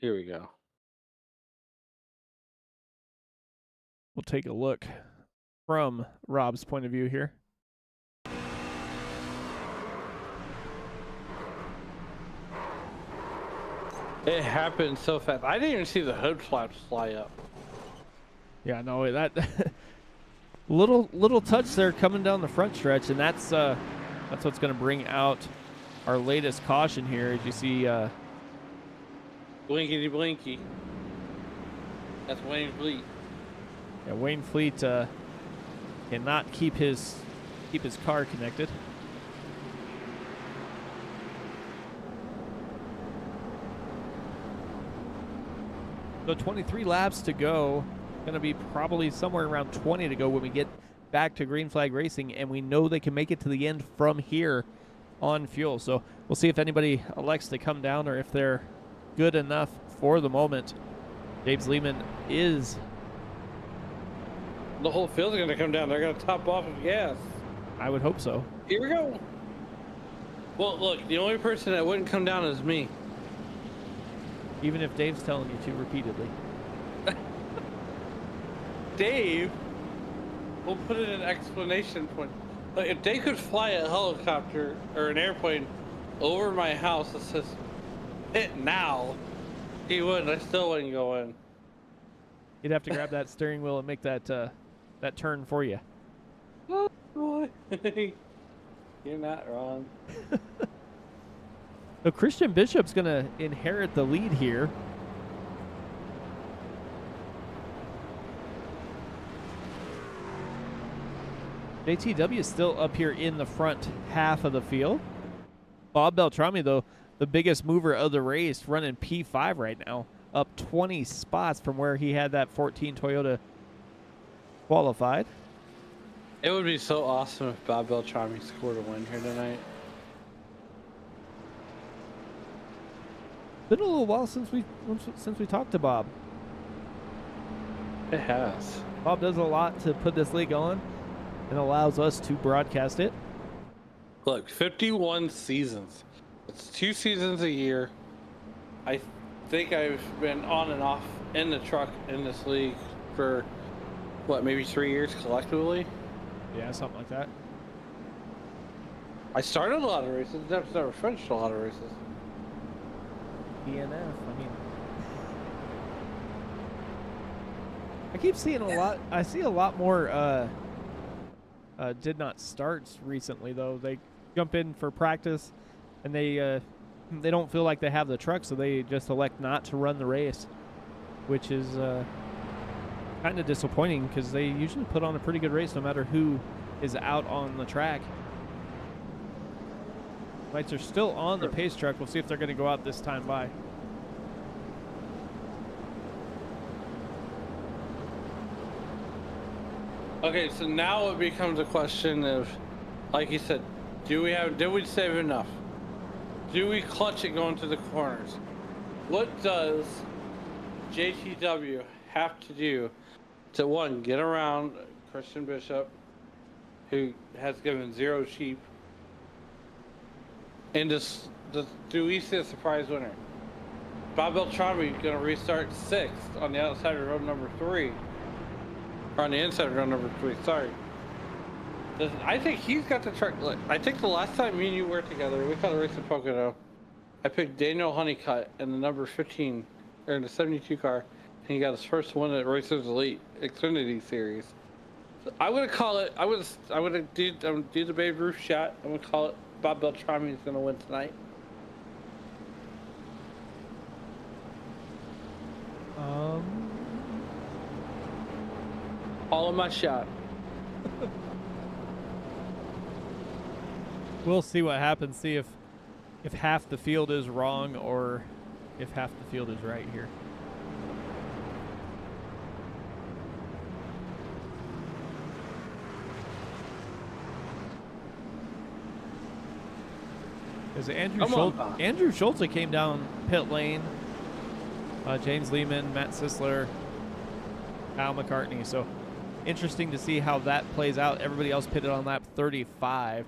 Here we go. We'll take a look from Rob's point of view here. It happened so fast. I didn't even see the hood flaps fly up. Yeah, no, that little touch there coming down the front stretch, and that's what's going to bring out our latest caution here. As you see, Blinkety blinky. That's Wayne Fleet. yeah, Wayne Fleet cannot keep his car connected. So 23 laps to go. Going to be probably somewhere around 20 to go when we get back to Green Flag Racing, and we know they can make it to the end from here on fuel. So we'll see if anybody elects to come down or if they're good enough for the moment. James Lehman is. The whole field's going to come down. They're going to top off of gas. I would hope so. Here we go. Well, look, the only person that wouldn't come down is me. Even if Dave's telling you to repeatedly. Dave, we'll put it in an explanation point. Like, if they could fly a helicopter or an airplane over my house that says "hit now," he would. I still wouldn't go in. You'd have to grab that steering wheel and make that that turn for you. Oh boy, you're not wrong. So Christian Bishop's going to inherit the lead here. JTW is still up here in the front half of the field. Bob Beltrami, though, the biggest mover of the race, running P5 right now, up 20 spots from where he had that 14 Toyota qualified. It would be so awesome if Bob Beltrami scored a win here tonight. Been a little while since we talked to Bob. It has. Bob does a lot to put this league on and allows us to broadcast it. Look, 51 seasons. It's 2 seasons a year. I think I've been on and off in the truck in this league for, what, maybe 3 years collectively? Yeah, something like that. I started a lot of races, never finished a lot of races. DNF, I mean. I keep seeing a lot, I see a lot more did not starts recently, though. They jump in for practice, and they don't feel like they have the truck, so they just elect not to run the race, which is kind of disappointing because they usually put on a pretty good race no matter who is out on the track. Lights are still on the pace truck. We'll see if they're going to go out this time by. Okay, so now it becomes a question of, like you said, did we save enough? Do we clutch it going to the corners? What does JTW have to do to, one, get around Christian Bishop, who has given 0 sheep, and just do we see a surprise winner? Bob Beltrami going to restart 6th on the outside of row number 3. Or on the inside of row number 3, sorry. I think he's got the truck. Look, I think the last time me and you were together, we caught a race in Pocono. I picked Daniel Honeycutt in the number 15, or in the 72 car, and he got his first win at Racers Elite Xfinity Series. I'm gonna call it. I'm gonna do the Babe Ruth shot. I'm gonna call it. Bob Beltrami is gonna win tonight. All of my shot. We'll see what happens. See if half the field is wrong or if half the field is right here. Because Andrew Schultz came down pit lane. James Lehman, Matt Sisler, Kyle McCartney. So interesting to see how that plays out. Everybody else pitted on lap 35.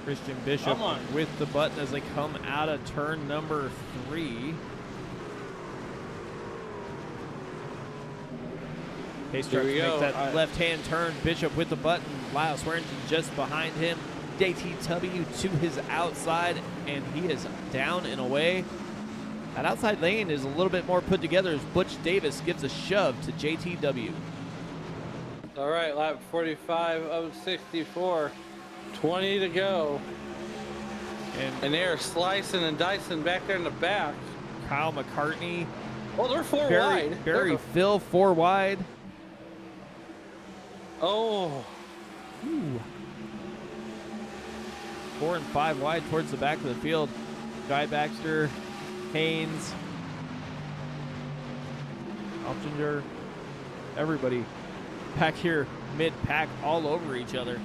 Christian Bishop with the button as they come out of turn number 3. Pace truck makes that left-hand turn. Bishop with the button. Lyle Swearingen just behind him. JTW to his outside, and he is down and away. That outside lane is a little bit more put together as Butch Davis gives a shove to JTW. All right, lap 45 of 64. 20 to go. And they're slicing and dicing back there in the back. Kyle McCartney. Oh, they're 4 wide. Barry Phil 4 wide. Oh. Ooh. 4 and 5 wide towards the back of the field. Guy Baxter, Haynes, Alchinger, everybody back here mid-pack all over each other.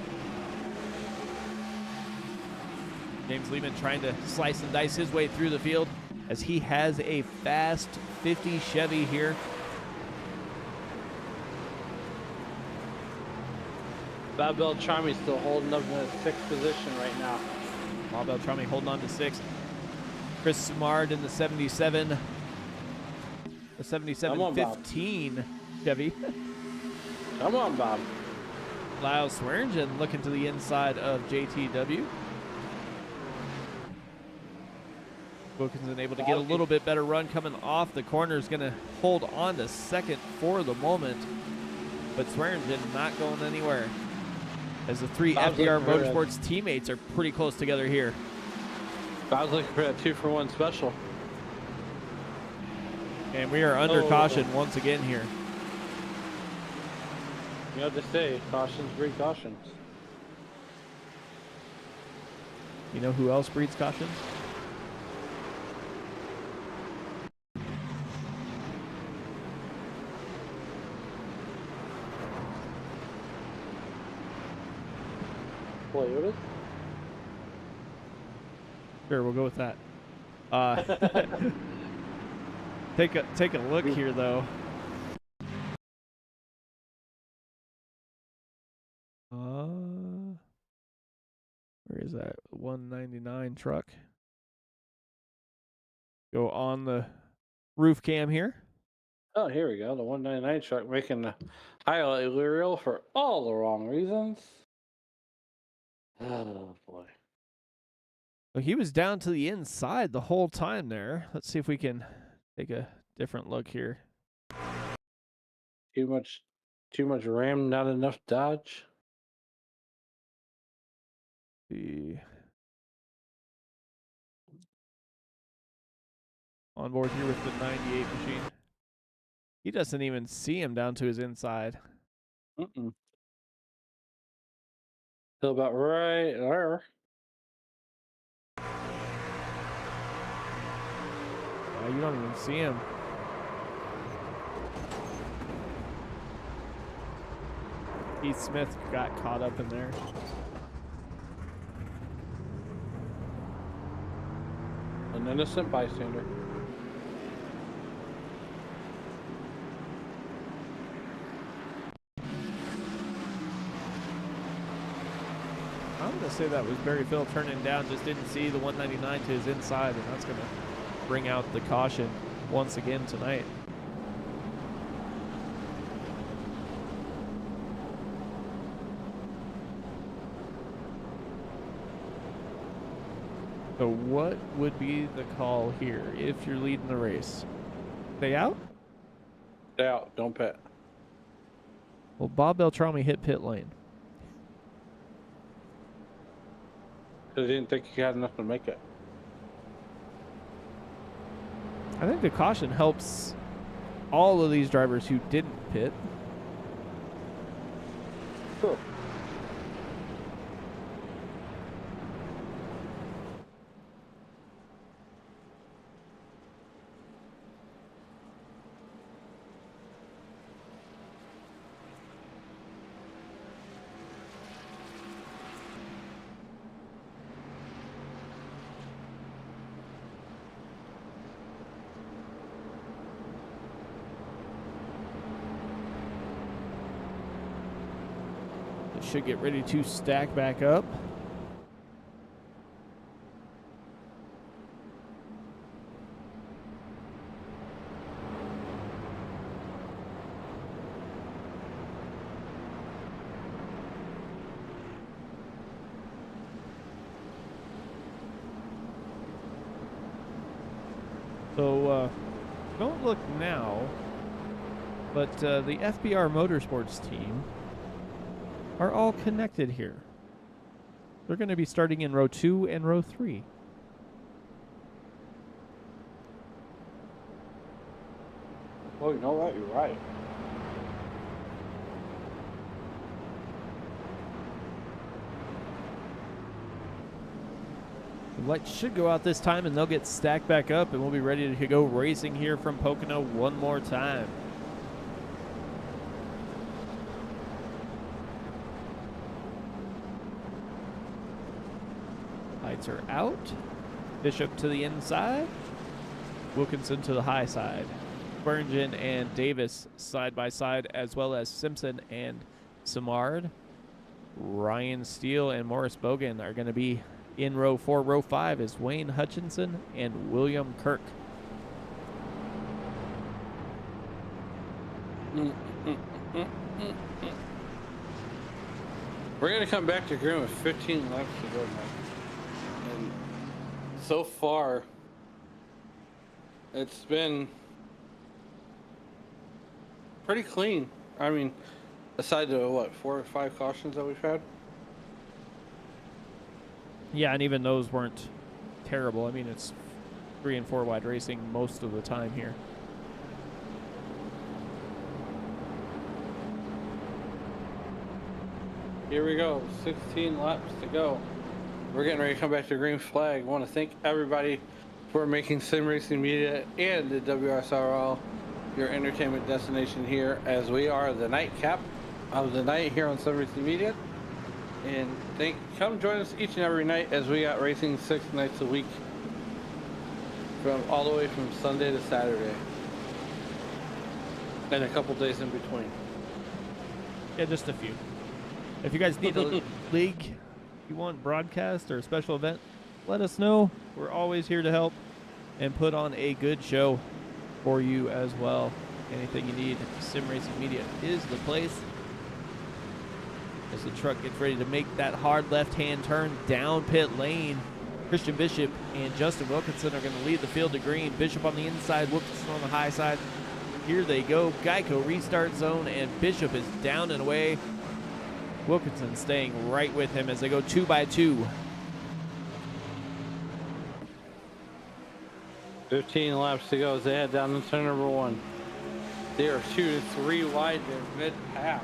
James Lehman trying to slice and dice his way through the field as he has a fast 50 Chevy here. Bob Beltrami still holding up in the 6th position right now. Bob Beltrami holding on to 6. Chris Simard in the 77. The 77-15 Chevy. Come on, Bob. Lyle Swearingen looking to the inside of JTW. Wilkinson able to get a little bit better run coming off the corner. Is going to hold on to 2nd for the moment. But Swearingen not going anywhere. As the 3 FDR Motorsports teammates are pretty close together here. I was looking for that 2-for-1 special. And we are under caution once again here. You know what they say, cautions breed cautions. You know who else breeds cautions? Toyota? Sure, we'll go with that. Take a look here, though. Where is that 199 truck? Go on the roof cam here. Oh, here we go. The 199 truck making the highlight reel for all the wrong reasons. Oh, boy. Well, he was down to the inside the whole time there. Let's see if we can take a different look here. Too much Ram, not enough Dodge. The on board here with the 98 machine. He doesn't even see him down to his inside. Still about right there. You don't even see him. Keith Smith got caught up in there. An innocent bystander. I'm going to say that was Barry Phil turning down, just didn't see the 199 to his inside, and that's going to bring out the caution once again tonight. So what would be the call here if you're leading the race? Stay out? Stay out. Don't pit. Well, Bob Beltrami hit pit lane. Because he didn't think he had enough to make it. I think the caution helps all of these drivers who didn't pit. Cool. Should get ready to stack back up. So don't look now, but the FBR Motorsports team are all connected here. They're going to be starting in row 2 and row 3. Oh, you know what? You're right. The lights should go out this time, and they'll get stacked back up, and we'll be ready to go racing here from Pocono one more time. Lights are out. Bishop to the inside. Wilkinson to the high side. Swearingen and Davis side by side, as well as Simpson and Simard. Ryan Steele and Morris Bogan are going to be in row 4. Row 5 is Wayne Hutchinson and William Kirk. We're going to come back to green with 15 laps to go now. And so far, it's been pretty clean. I mean, aside to what, 4 or 5 cautions that we've had? Yeah, and even those weren't terrible. I mean, it's 3 and 4 wide racing most of the time here. Here we go, 16 laps to go. We're getting ready to come back to green flag. I want to thank everybody for making Sim Racing Media and the WSRL your entertainment destination here, as we are the nightcap of the night here on Sim Racing Media. And come join us each and every night as we got racing 6 nights a week, from all the way from Sunday to Saturday, and a couple days in between. Yeah, just a few. If you guys need a league, you want broadcast or a special event, let us know. We're always here to help and put on a good show for you as well. Anything you need, Sim Racing Media is the place. As the truck gets ready to make that hard left-hand turn down pit lane, Christian Bishop and Justin Wilkinson are going to lead the field to green. Bishop on the inside, Wilkinson on the high side. Here they go. Geico restart zone, and Bishop is down and away. Wilkinson staying right with him as they go 2 by 2. 15 laps to go as they head down to turn number 1. They are 2 to 3 wide to mid-pack.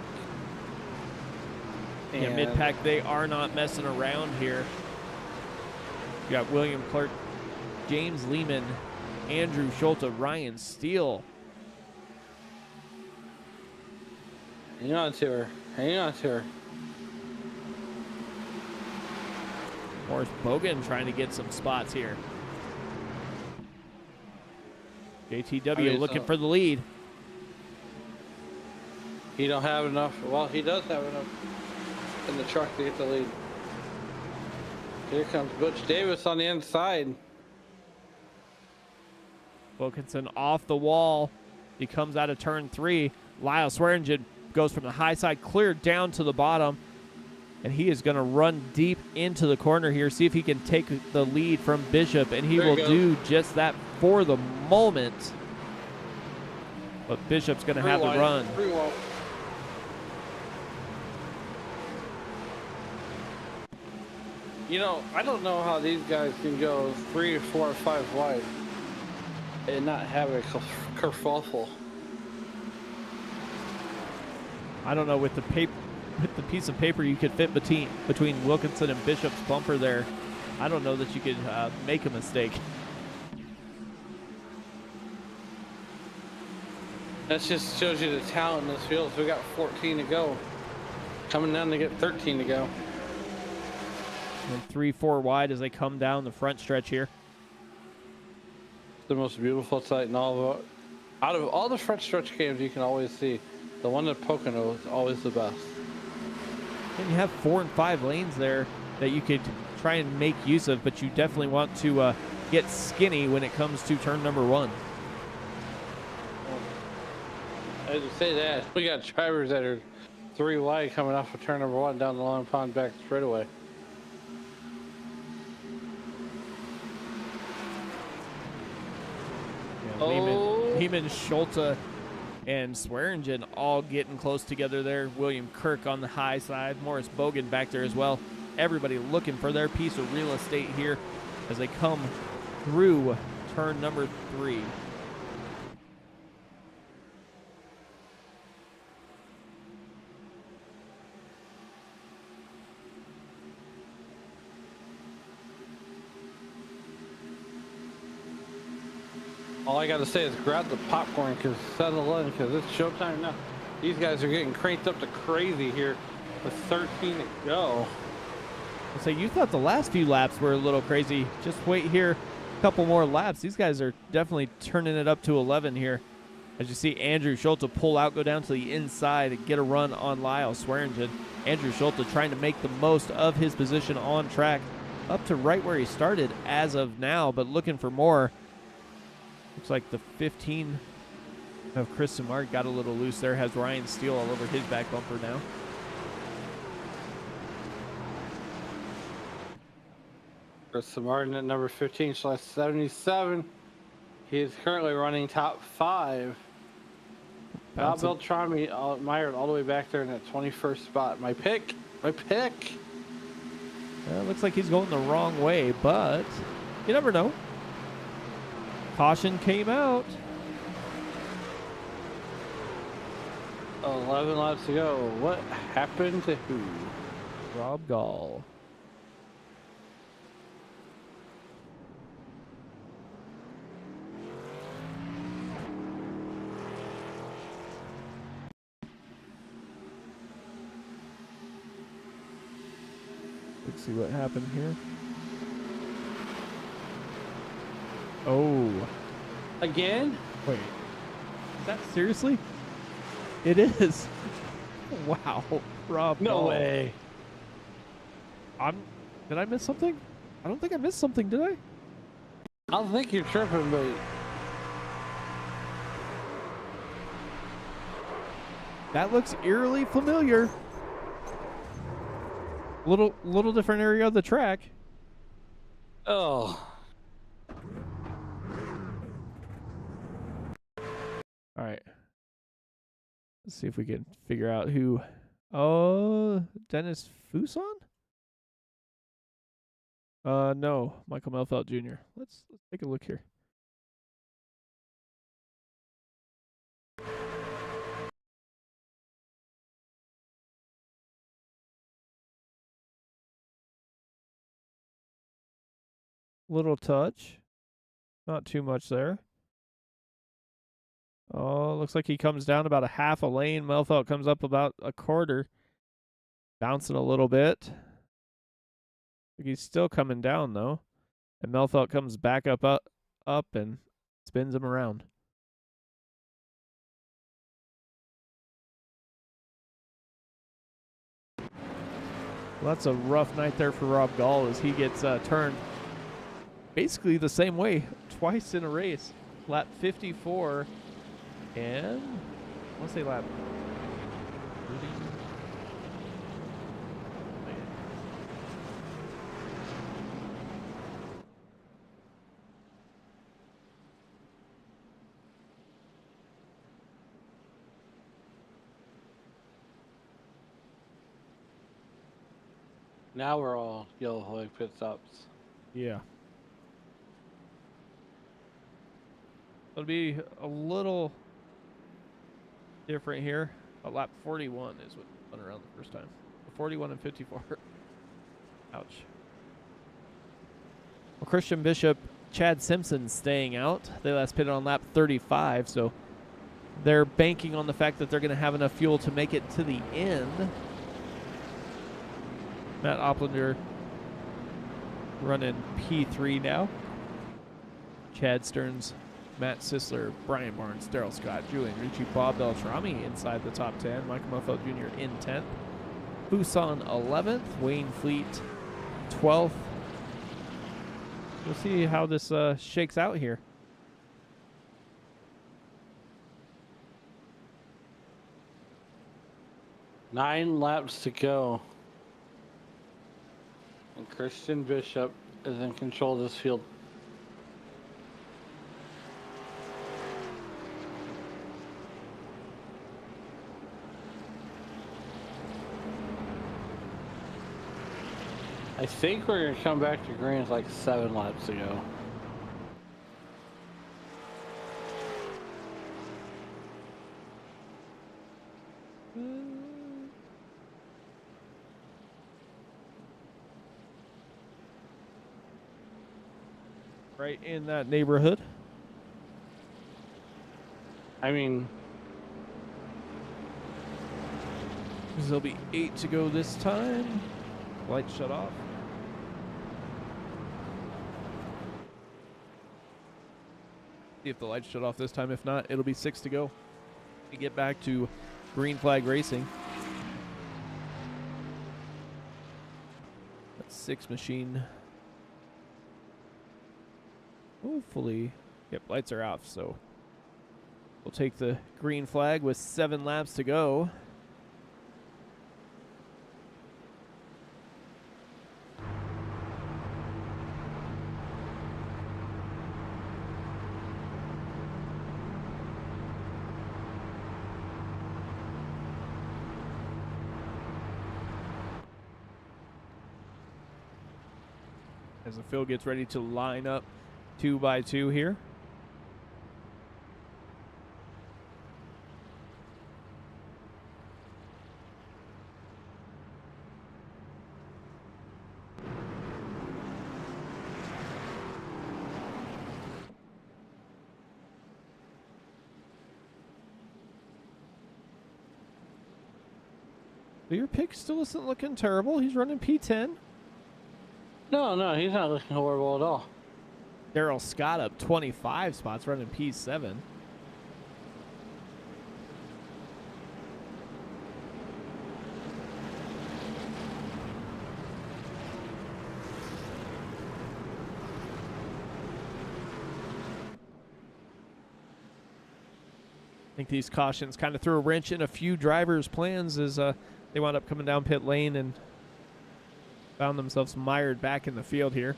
Yeah, mid-pack, they are not messing around here. You got William Clark, James Lehman, Andrew Schulte, Ryan Steele. Hang on to her. Hang on to her. Morris Bogan trying to get some spots here. JTW looking for the lead. He don't have enough. Well, he does have enough in the truck to get the lead. Here comes Butch Davis on the inside. Wilkinson off the wall. He comes out of turn 3. Lyle Swearingen goes from the high side, cleared down to the bottom. And he is going to run deep into the corner here, see if he can take the lead from Bishop, and he There will he goes. do just that for the moment. But Bishop's going to have the run. You know, I don't know how these guys can go 3 or 4 or 5 wide and not have a kerfuffle. I don't know, with the piece of paper you could fit between Wilkinson and Bishop's bumper there, I don't know that you could make a mistake. That just shows you the talent in this field. So we got 14 to go. Coming down to get 13 to go. And 3-4 wide as they come down the front stretch here. The most beautiful sight in all of it. Out of all the front stretch games you can always see, the one at Pocono is always the best. And you have 4 and 5 lanes there that you could try and make use of, but you definitely want to get skinny when it comes to turn number 1. As you say that, we got drivers that are 3 wide coming off of turn number 1 down the long pond back straightaway. Yeah, Lehman, Schulte, and Swearingen all getting close together there. William Kirk on the high side. Morris Bogan back there as well. Everybody looking for their piece of real estate here as they come through turn number 3. All I got to say is grab the popcorn, because settle in, because it's showtime now. These guys are getting cranked up to crazy here with 13 to go. So you thought the last few laps were a little crazy. Just wait here a couple more laps. These guys are definitely turning it up to 11 here. As you see Andrew Schulte pull out, go down to the inside and get a run on Lyle Swearingen. Andrew Schulte trying to make the most of his position on track up to right where he started as of now, but looking for more. Looks like the 15 of Chris Samard got a little loose there. Has Ryan Steele all over his back bumper now. Chris Martin at number 15/77. He is currently running top 5. Now Beltrami mired all the way back there in that 21st spot. My pick. Looks like he's going the wrong way, but you never know. Caution came out. 11 laps to go. What happened to who? Rob Gall. Let's see what happened here. Oh. Again? Wait. Is that seriously? It is. Wow. Rob No Gall. way. Did I miss something? I don't think I missed something, did I? I don't think you're tripping, but That looks eerily familiar. Little different area of the track. oh. All right. Let's see if we can figure out who. Oh, Dennis Fuson? No, Michael Melfelt Jr. Let's take a look here. Little touch. Not too much there. Oh, looks like he comes down about a half a lane. Melfelt comes up about a quarter. Bouncing a little bit. He's still coming down, though. And Melfelt comes back up and spins him around. Well, that's a rough night there for Rob Gall as he gets turned basically the same way twice in a race. Lap 54 and I want to say lap 30. Now we're all yellow flag pit stops. Yeah. It'll be a little different here. A lap 41 is what went around the first time. 41 and 54. Ouch. Well, Christian Bishop, Chad Simpson staying out. They last pitted on lap 35, so they're banking on the fact that they're going to have enough fuel to make it to the end. Matt Oplander running P3 now. Chad Stearns, Matt Sisler, Brian Barnes, Daryl Scott, Julian Ricci, Bob Beltrami inside the top 10. Michael Muffo Jr. in 10th. Busan 11th. Wayne Fleet 12th. We'll see how this shakes out here. Nine laps to go. And Christian Bishop is in control of this field. I think we're going to come back to green with like 7 laps to go. Right in that neighborhood. I mean, There'll be 8 to go this time. Lights shut off. See if the lights shut off this time. If not, it'll be 6 to go. We get back to green flag racing. That's 6 machine. Hopefully, yep, lights are off, so we'll take the green flag with 7 laps to go. As the field gets ready to line up 2 by 2 here. But your pick still isn't looking terrible. He's running P10. no, he's not looking horrible at all. Daryl Scott up 25 spots, running P7. I think these cautions kind of threw a wrench in a few drivers' plans as they wound up coming down pit lane and found themselves mired back in the field here.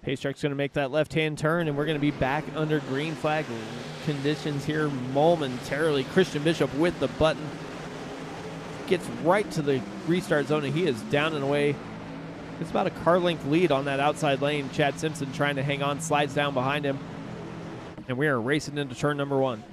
Pacetrack's going to make that left-hand turn, and we're going to be back under green flag conditions here momentarily. Christian Bishop with the button. Gets right to the restart zone, and he is down and away. It's about a car length lead on that outside lane. Chad Simpson trying to hang on, slides down behind him. And we are racing into turn number 1.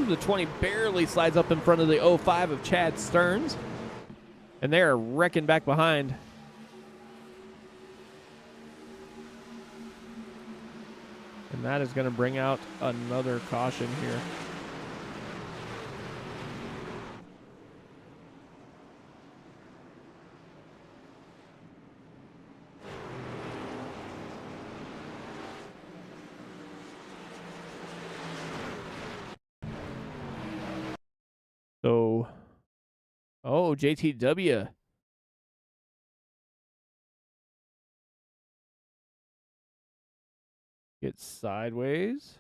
The 20 barely slides up in front of the 05 of Chad Stearns. And they are wrecking back behind. And that is going to bring out another caution here. So, oh, JTW Gets sideways.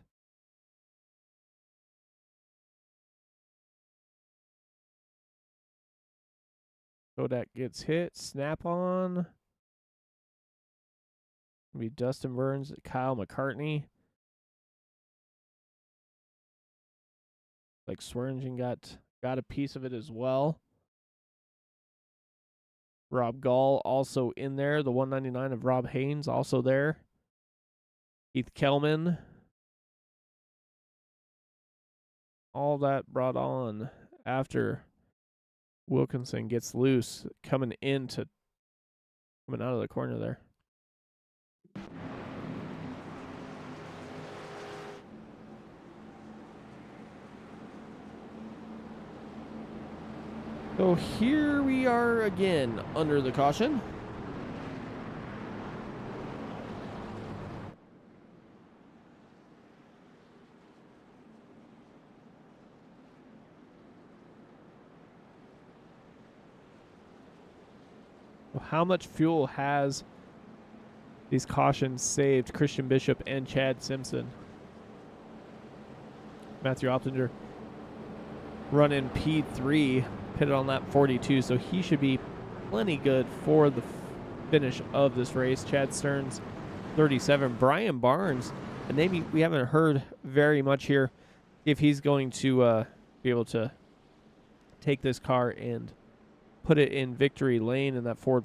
Kodak gets hit. Snap on. Be Dustin Burns, Kyle McCartney. Like Swearingen got a piece of it as well. Rob Gall also in there. The 199 of Rob Haynes also there. Keith Kelman. All that brought on after Wilkinson gets loose, coming out of the corner there. So here we are again under the caution. How much fuel has these cautions saved Christian Bishop and Chad Simpson? Matthew Optinger running P3, pitted on lap 42, so he should be plenty good for the finish of this race. Chad Stearns, 37. Brian Barnes, a name we haven't heard very much here, if he's going to be able to take this car and put it in victory lane in that Ford.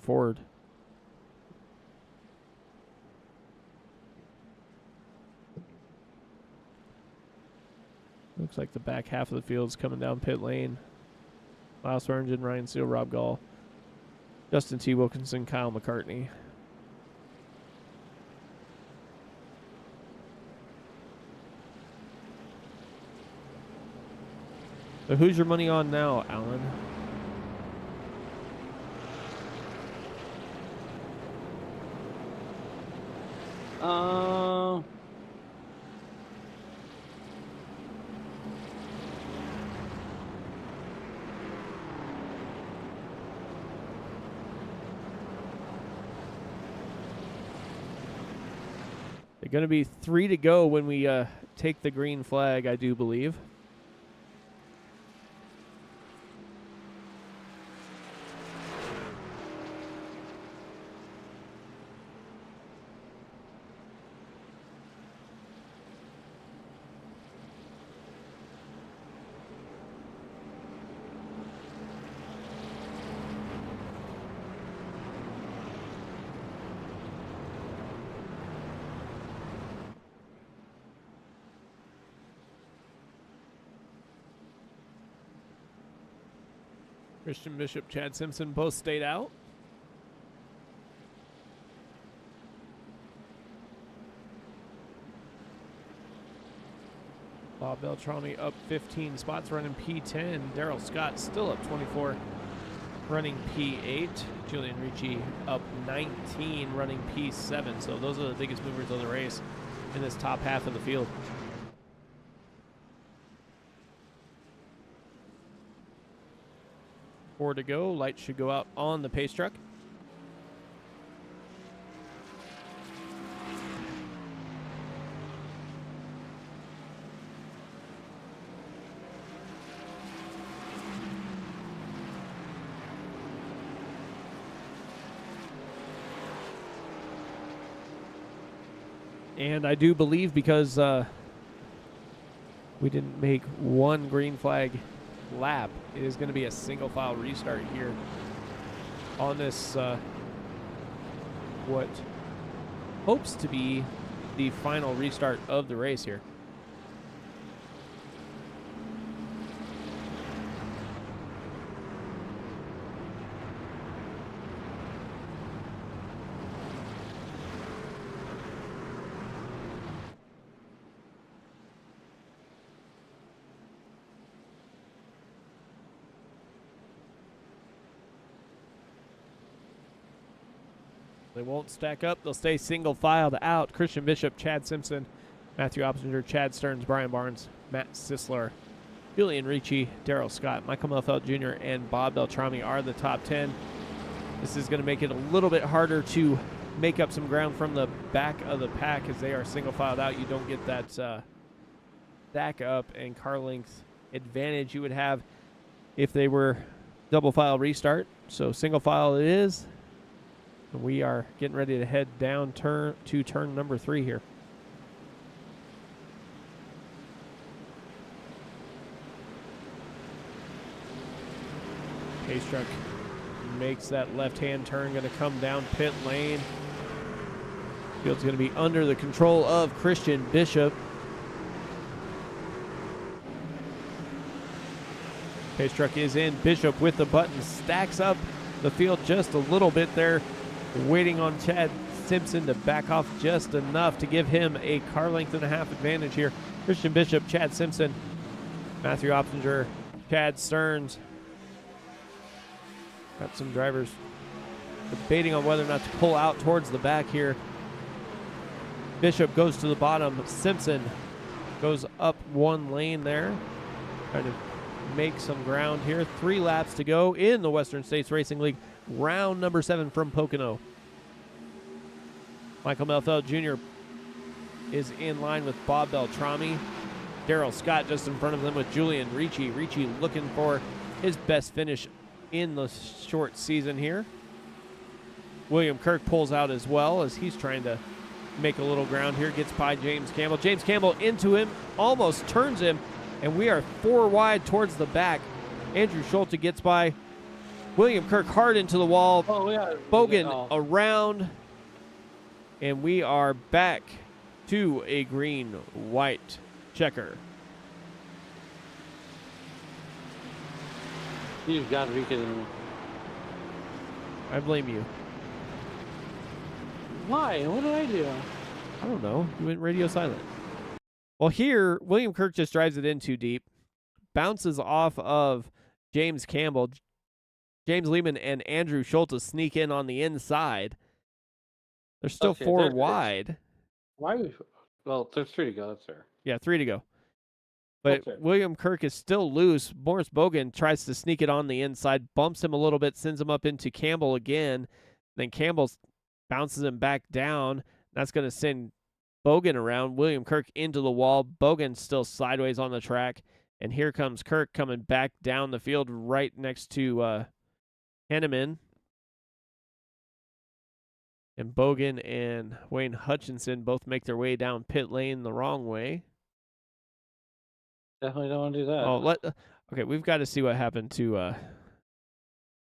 Looks like the back half of the field is coming down pit lane. Lyle Swearingen, Ryan Seal, Rob Gall, Justin T. Wilkinson, Kyle McCartney. So who's your money on now, Alan? They're going to be 3 to go when we take the green flag, I do believe. Christian Bishop, Chad Simpson both stayed out. Bob Beltrami up 15 spots, running P10. Daryl Scott still up 24, running P8. Julian Ricci up 19, running P7. So those are the biggest movers of the race in this top half of the field. Four to go. Lights should go out on the pace truck. And I do believe because we didn't make one green flag lap, it is going to be a single file restart here on this what hopes to be the final restart of the race here. They won't stack up. They'll stay single filed out. Christian Bishop, Chad Simpson, Matthew Opsinger, Chad Stearns, Brian Barnes, Matt Sisler, Julian Ricci, Daryl Scott, Michael Melfeld Jr., and Bob Beltrami are the top 10. This is going to make it a little bit harder to make up some ground from the back of the pack as they are single filed out. You don't get that stack up and car length advantage you would have if they were double file restart. So single file it is. And we are getting ready to head down to turn number 3 here. Pace truck makes that left-hand turn, going to come down pit lane. Field's going to be under the control of Christian Bishop. Pace truck is in. Bishop with the button stacks up the field just a little bit there, waiting on Chad Simpson to back off just enough to give him a car length and a half advantage here. Christian Bishop, Chad Simpson, Matthew Oppinger, Chad Stearns. Got some drivers debating on whether or not to pull out towards the back here. Bishop goes to the bottom. Simpson goes up one lane there. Trying to make some ground here. 3 laps to go in the Western States Racing League. Round number 7 from Pocono. Michael Melfeld Jr. is in line with Bob Beltrami. Daryl Scott just in front of them with Julian Ricci. Ricci looking for his best finish in the short season here. William Kirk pulls out as well as he's trying to make a little ground here. Gets by James Campbell. James Campbell into him, almost turns him, and we are 4 wide towards the back. Andrew Schulte gets by William Kirk hard into the wall. Oh, yeah. Bogan around, and we are back to a green-white checker. You've got to be kidding me. I blame you. Why? What did I do? I don't know. You went radio silent. Well, here, William Kirk just drives it in too deep. Bounces off of James Campbell. James Lehman and Andrew Schulte sneak in on the inside. They're still Okay, 4 wide. Why? Well, there's 3 to go. That's fair. Yeah, 3 to go. But Okay. William Kirk is still loose. Morris Bogan tries to sneak it on the inside, bumps him a little bit, sends him up into Campbell again. Then Campbell bounces him back down. That's going to send Bogan around. William Kirk into the wall. Bogan still sideways on the track. And here comes Kirk coming back down the field right next to Henneman. And Bogan and Wayne Hutchinson both make their way down pit lane the wrong way. Definitely don't want to do that. Oh, okay. We've got to see what happened to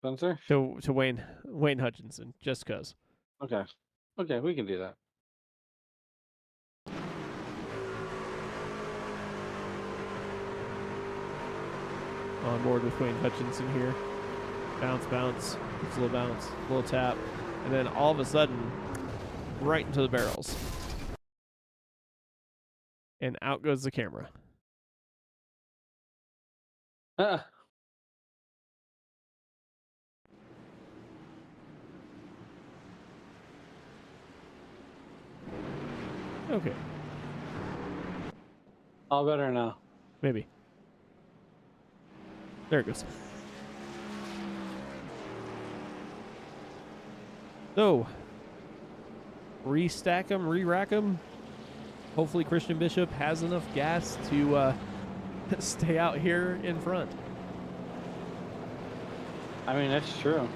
Spencer? Wayne Hutchinson, just cause. Okay. Okay, we can do that. On board with Wayne Hutchinson here. Bounce, bounce. It's a little bounce, a little tap, and then all of a sudden, right into the barrels, and out goes the camera. Ah. Okay, All better now. maybe. There it goes. So, restack them, re-rack them. Hopefully Christian Bishop has enough gas to stay out here in front. I mean, that's true.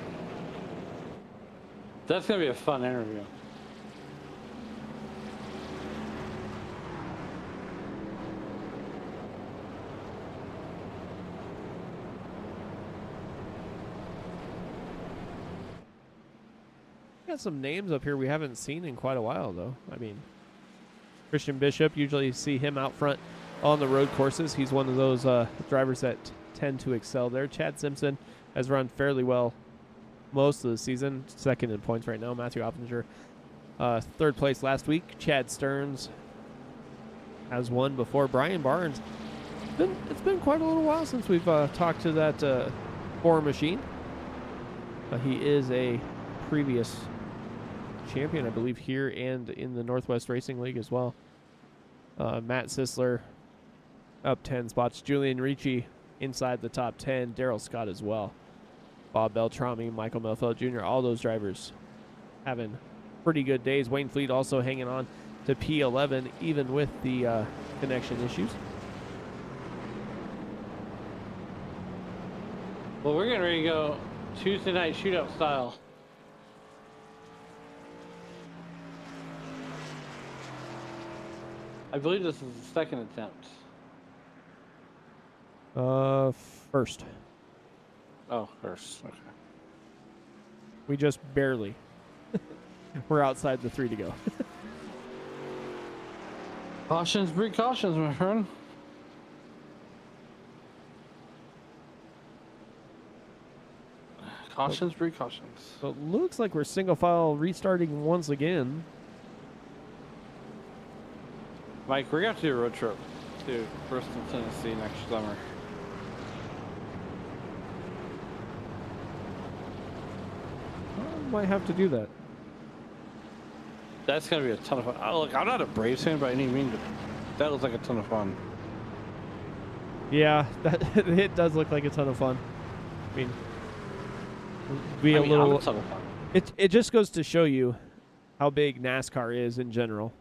That's going to be a fun interview. Got some names up here we haven't seen in quite a while, though. I mean, Christian Bishop, usually see him out front on the road courses. He's one of those drivers that tend to excel there. Chad Simpson has run fairly well most of the season, 2nd in points right now. Matthew Oppinger, 3rd place last week. Chad Stearns has won before. Brian Barnes, it's been quite a little while since we've talked to that Four Machine. He is a previous champion, I believe, here and in the Northwest Racing League as well. Matt Sisler up 10 spots. Julian Ricci inside the top 10. Daryl Scott as well. Bob Beltrami, Michael Melfeld Jr., all those drivers having pretty good days. Wayne Fleet also hanging on to P11 even with the connection issues. Well, we're getting ready to go Tuesday night shootout style. I believe this is the second attempt. First. Oh, first. Okay. We just barely. We're outside the 3 to go. Cautions breed cautions, my friend. Cautions breed cautions. So it looks like we're single file restarting once again. Mike, we're going to do a road trip to Bristol, Tennessee next summer. Might have to do that. That's going to be a ton of fun. Oh, look, I'm not a Braves fan by any means, but that looks like a ton of fun. Yeah, it does look like a ton of fun. I mean, be a I'm little. a ton of fun. It just goes to show you how big NASCAR is in general.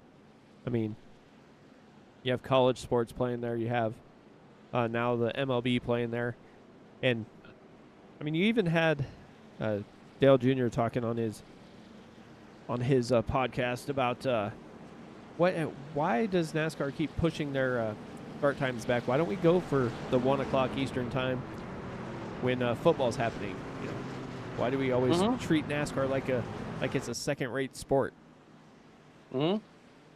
I mean, you have college sports playing there. You have now the MLB playing there, and I mean, you even had Dale Jr. talking on his podcast about why does NASCAR keep pushing their start times back? Why don't we go for the 1 o'clock Eastern time when football's happening? You know, why do we always treat NASCAR like it's a second-rate sport? Mm-hmm.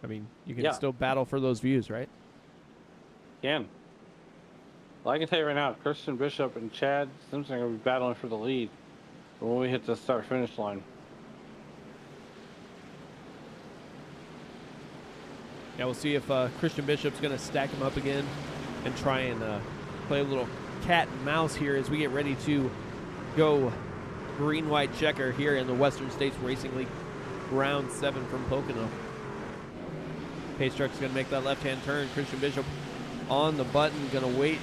I mean, you can still battle for those views, right? Can. Well, I can tell you right now, Christian Bishop and Chad Simpson are going to be battling for the lead when we hit the start-finish line. Yeah, we'll see if Christian Bishop's going to stack him up again and try and play a little cat and mouse here as we get ready to go green-white checker here in the Western States Racing League Round 7 from Pocono. Pace truck's going to make that left-hand turn. Christian Bishop on the button, going to wait.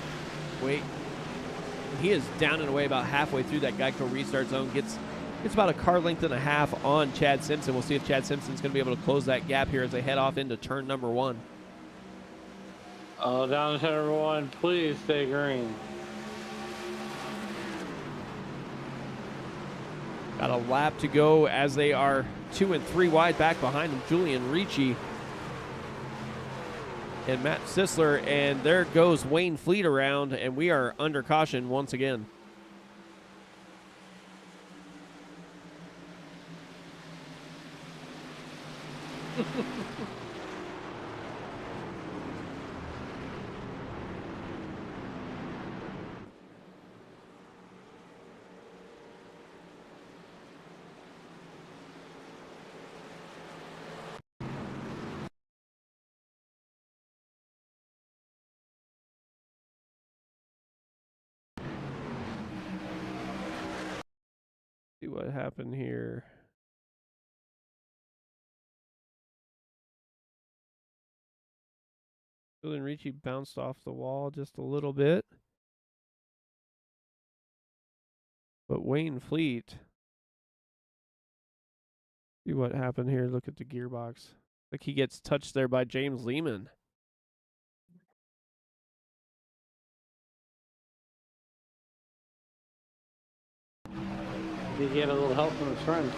He is down and away about halfway through that Geico restart zone. Gets about a car length and a half on Chad Simpson. We'll see if Chad Simpson's going to be able to close that gap here as they head off into turn number 1. Oh, down to turn number 1. Please stay green. Got a lap to go as they are 2 and 3 wide back behind him. Julian Ricci and Matt Sisler, and there goes Wayne Fleet around, and we are under caution once again. See what happened here. Julian Ricci bounced off the wall just a little bit. But Wayne Fleet, see what happened here. Look at the gearbox. Like he gets touched there by James Lehman. Did he get a little help from his friends?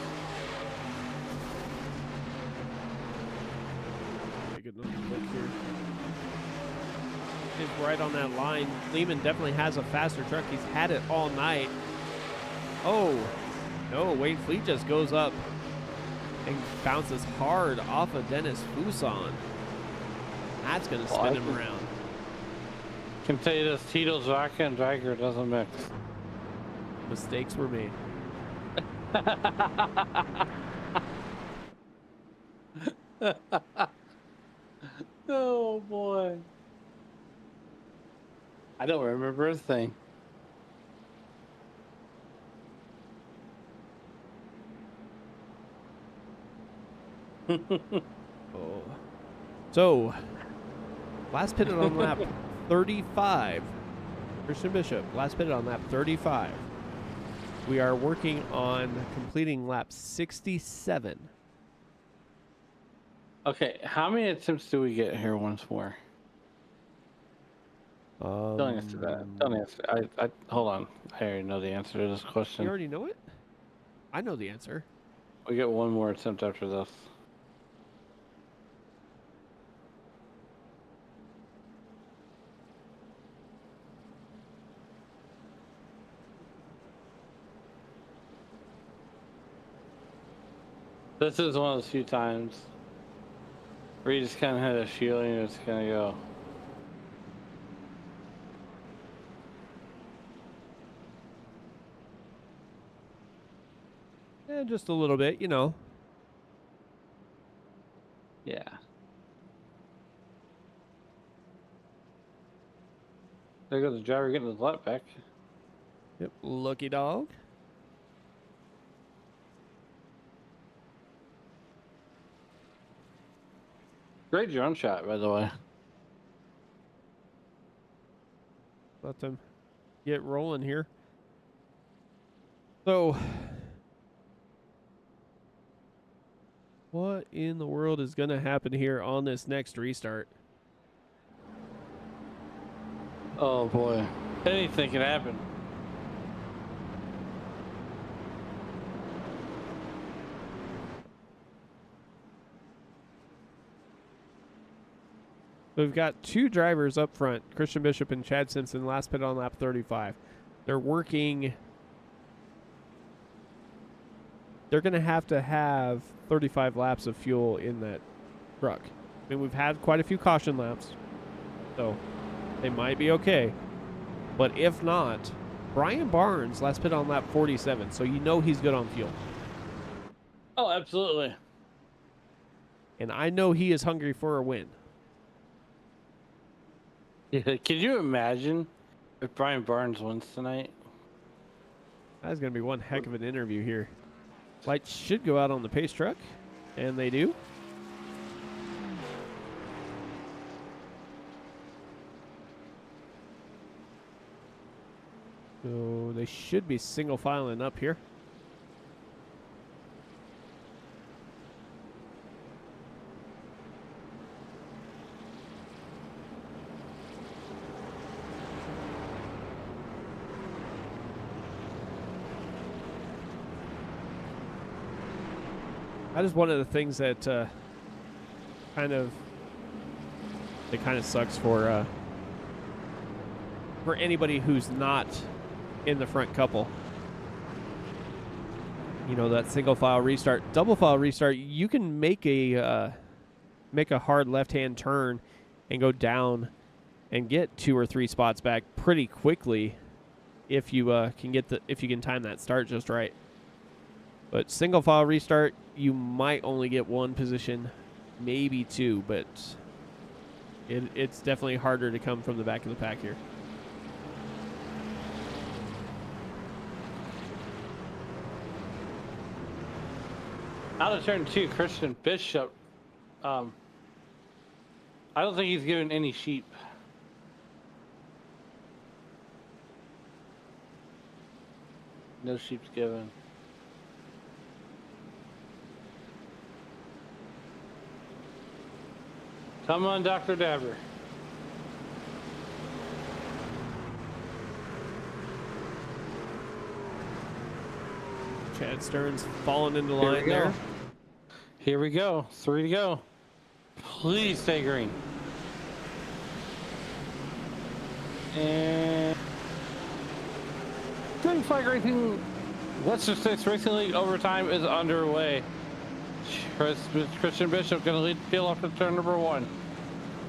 Take another look here. Is right on that line. Lehman definitely has a faster truck. He's had it all night. Oh, no, Wayne Fleet just goes up and bounces hard off of Dennis Fuson. That's going to spin him around. Can tell you this, Tito's vodka and Dragger doesn't mix. Mistakes were made. Oh boy. I don't remember a thing. Oh. So, last pitted on lap 35. Christian Bishop, last pitted on lap 35. We are working on completing lap 67. Okay, how many attempts do we get here once more? Don't answer that. Don't answer. I hold on. I already know the answer to this You question. already know it? I know the answer. We get one more attempt after this. This is one of those few times where you just kind of had a feeling it's gonna go. Yeah, just a little bit, you know. Yeah. There goes the driver getting his lap back. Yep, lucky dog. Great drone shot, by the way. Let them get rolling here. So, what in the world is going to happen here on this next restart? Oh boy. Anything can happen. We've got two drivers up front, Christian Bishop and Chad Simpson, last pit on lap 35. They're working. They're going to have 35 laps of fuel in that truck. I mean, we've had quite a few caution laps, so they might be okay. But if not, Brian Barnes last pit on lap 47, so you know he's good on fuel. Oh, absolutely. And I know he is hungry for a win. Yeah, can you imagine if Brian Barnes wins tonight? That's going to be one heck of an interview here. Lights should go out on the pace truck, and they do. So they should be single filing up here. That is one of the things that kind of sucks for anybody who's not in the front couple. You know, that single file restart, double file restart, you can make a hard left-hand turn and go down and get 2 or 3 spots back pretty quickly if you can time that start just right. But single file restart, you might only get 1 position, maybe 2, but it's definitely harder to come from the back of the pack here. Out of turn 2, Christian Bishop. I don't think he's given any sheep. No sheep's given. Come on, Dr. Dabber. Chad Stearns falling into line there. Here we go. 3 to go. Please stay green. And Green Flag Racing, Western States Racing League overtime is underway. Christian Bishop going to lead the field off to turn number 1.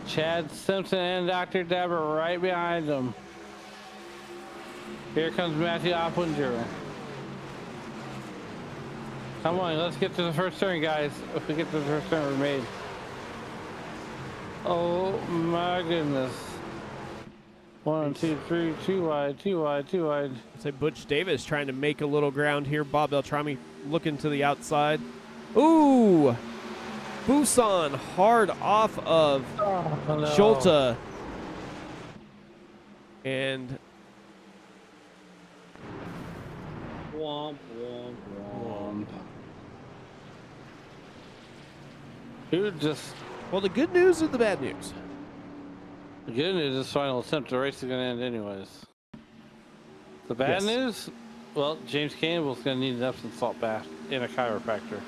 Chad Simpson and Dr. Dabber right behind them. Here comes Matthew Opplinger. Come on, let's get to the first turn, guys. If we get to the first turn, we're made. Oh my goodness. 1, 2, 3, 2 wide, 2 wide, 2 wide. I'd say Butch Davis trying to make a little ground here. Bob Beltrami looking to the outside. Ooh! Busan hard off of Schulta. And Womp, womp, womp. Dude, just Well, the good news or the bad news? the good news is final attempt. The race is going to end anyways. The bad Yes. news, well, James Campbell's going to need an Epsom salt bath and a chiropractor.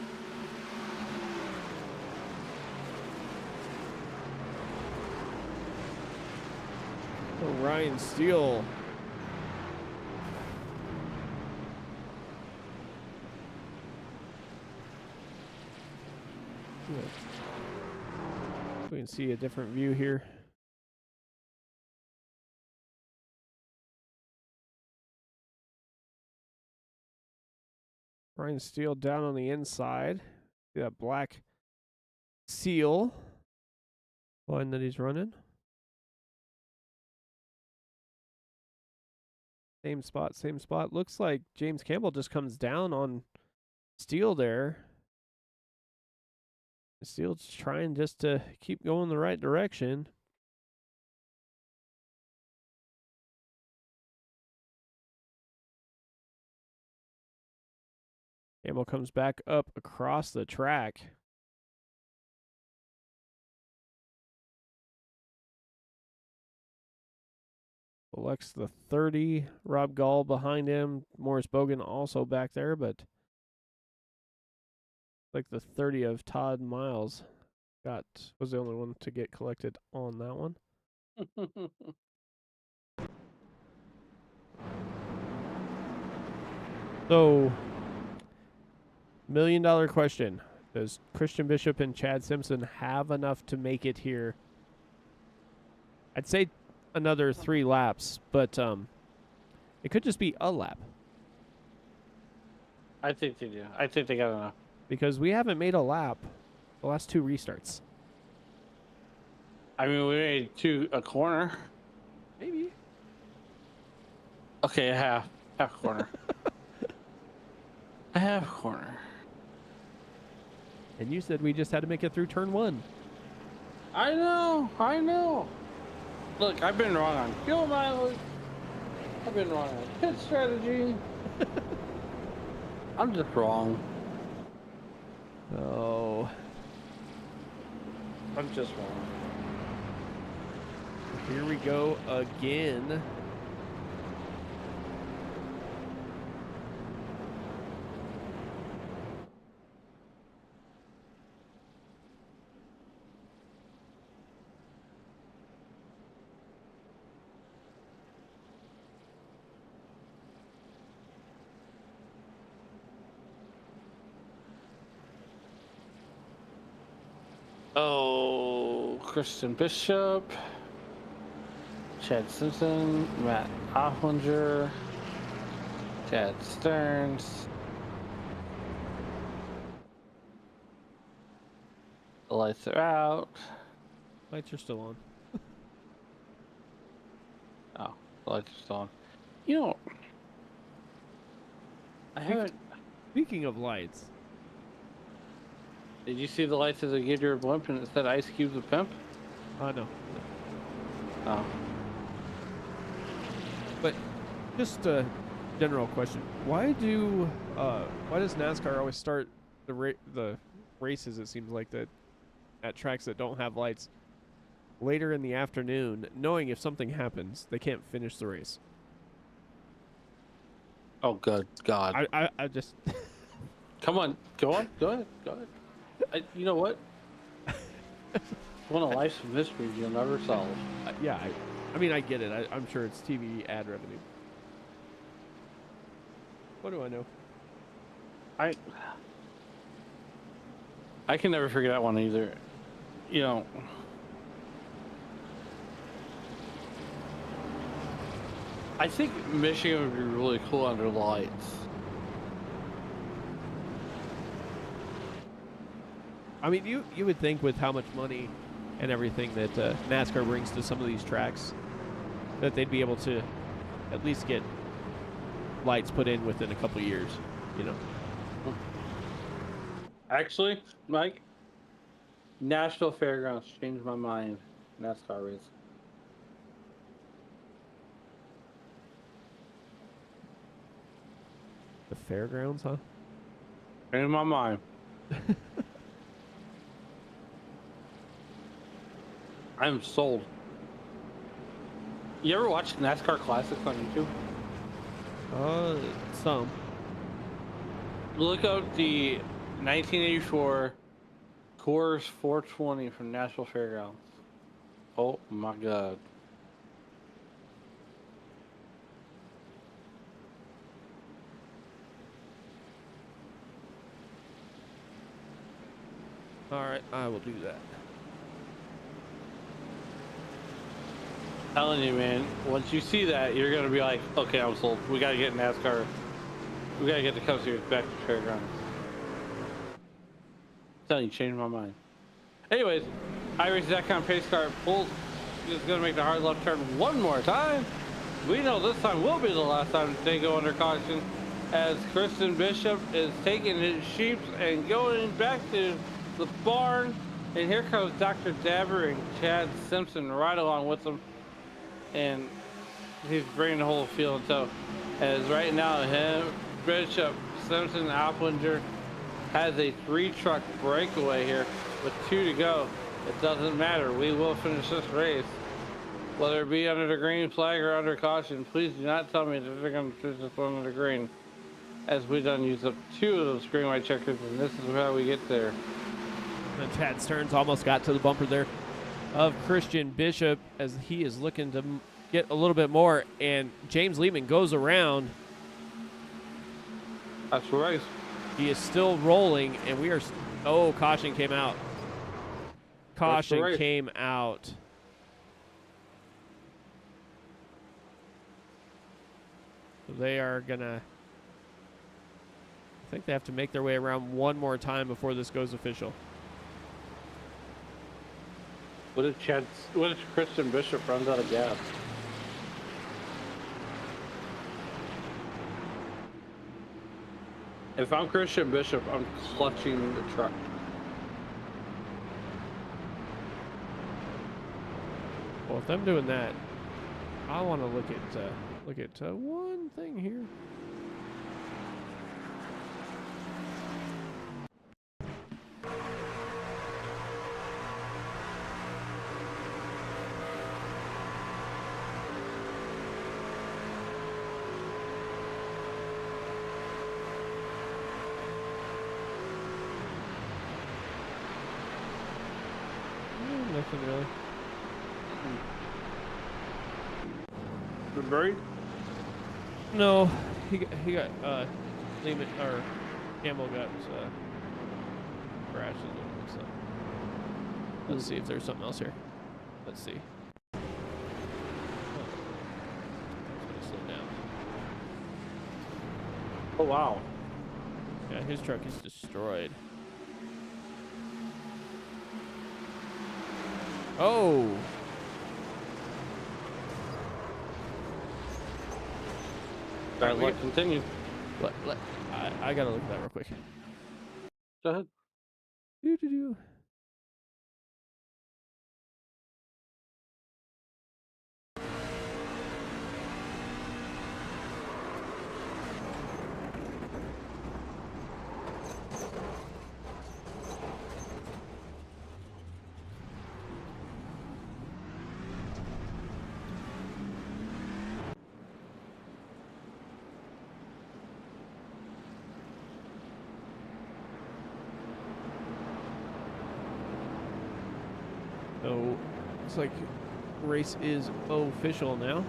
Oh, Ryan Steele. We can see a different view here. Ryan Steele down on the inside. See that black seal line that he's running. Same spot, same spot. Looks like James Campbell just comes down on Steele there. Steele's trying just to keep going the right direction. Campbell comes back up across the track. Selects the 30. Rob Gall behind him. Morris Bogan also back there, but like the 30 of Todd Miles was the only one to get collected on that one. So, $1 million question. Does Christian Bishop and Chad Simpson have enough to make it here? I'd say another 3 laps, but it could just be a lap. I think they do. I think they got enough. Because we haven't made a lap the last 2 restarts. I mean, we made a corner. Maybe. Okay, a half corner. A half corner. And you said we just had to make it through turn 1. I know. Look, I've been wrong on fuel mileage. I've been wrong on pit strategy. I'm just wrong. Oh. I'm just wrong. Here we go again. Oh, Christian Bishop, Chad Simpson, Matt Offlinger, Chad Stearns. The lights are out. Lights are still on. Oh, the lights are still on. You know, I haven't. Speaking of lights. Did you see the lights as they gave you a blimp and it said Ice Cube's a pimp? No. Oh. But just a general question. Why does NASCAR always start the races, it seems like, that at tracks that don't have lights later in the afternoon, knowing if something happens, they can't finish the race? Oh, good God. I just... Come on. Go ahead. You know what? One of life's mysteries you'll never solve. Yeah, I mean, I get it. I'm sure it's TV ad revenue. What do I know? I can never figure that one either. You know, I think Michigan would be really cool under lights. I mean, you would think with how much money and everything that NASCAR brings to some of these tracks, that they'd be able to at least get lights put in within a couple years, you know. Actually, Mike, Nashville Fairgrounds changed my mind. NASCAR race. The fairgrounds, huh? Changed my mind. I'm sold. You ever watch NASCAR Classics on YouTube? Some. Look up the 1984 Coors 420 from Nashville Fairgrounds. Oh my God. All right, I will do that. Telling you, man, once you see that, you're gonna be like, okay, I'm sold. We gotta get NASCAR. We gotta get the Cup Series back to Fairgrounds. Telling you, changed my mind. Anyways, iRacing.com pace car pulls is gonna make the hard left turn one more time. We know this time will be the last time they go under caution, as Kristen Bishop is taking his sheep and going back to the barn. And here comes Dr. Dabber and Chad Simpson right along with them. And he's bringing the whole field in tow. As right now, him, Bishop, Simpson, Alplinger has a 3-truck breakaway here with 2 to go. It doesn't matter. We will finish this race. Whether it be under the green flag or under caution, please do not tell me that they're going to finish this one under green, as we done use up 2 of those green white checkers, and this is how we get there. And Chad Stearns almost got to the bumper there of Christian Bishop, as he is looking to get a little bit more, and James Lehman goes around. That's right. He is still rolling, and we are. Oh, caution came out. Caution came out. So they are gonna. I think they have to make their way around one more time before this goes official. What if Christian Bishop runs out of gas? If I'm Christian Bishop, I'm clutching the truck. Well, if I'm doing that, I want to look at one thing here. Nothing really. Been buried? No, he got Lehman or Campbell got crashes. So let's see if there's something else here. Let's see. Oh, it's gonna slow down. Oh wow. Yeah, his truck is destroyed. Oh. All right, let's continue. I gotta look at that real quick. Go ahead. Do. So, looks like race is official now.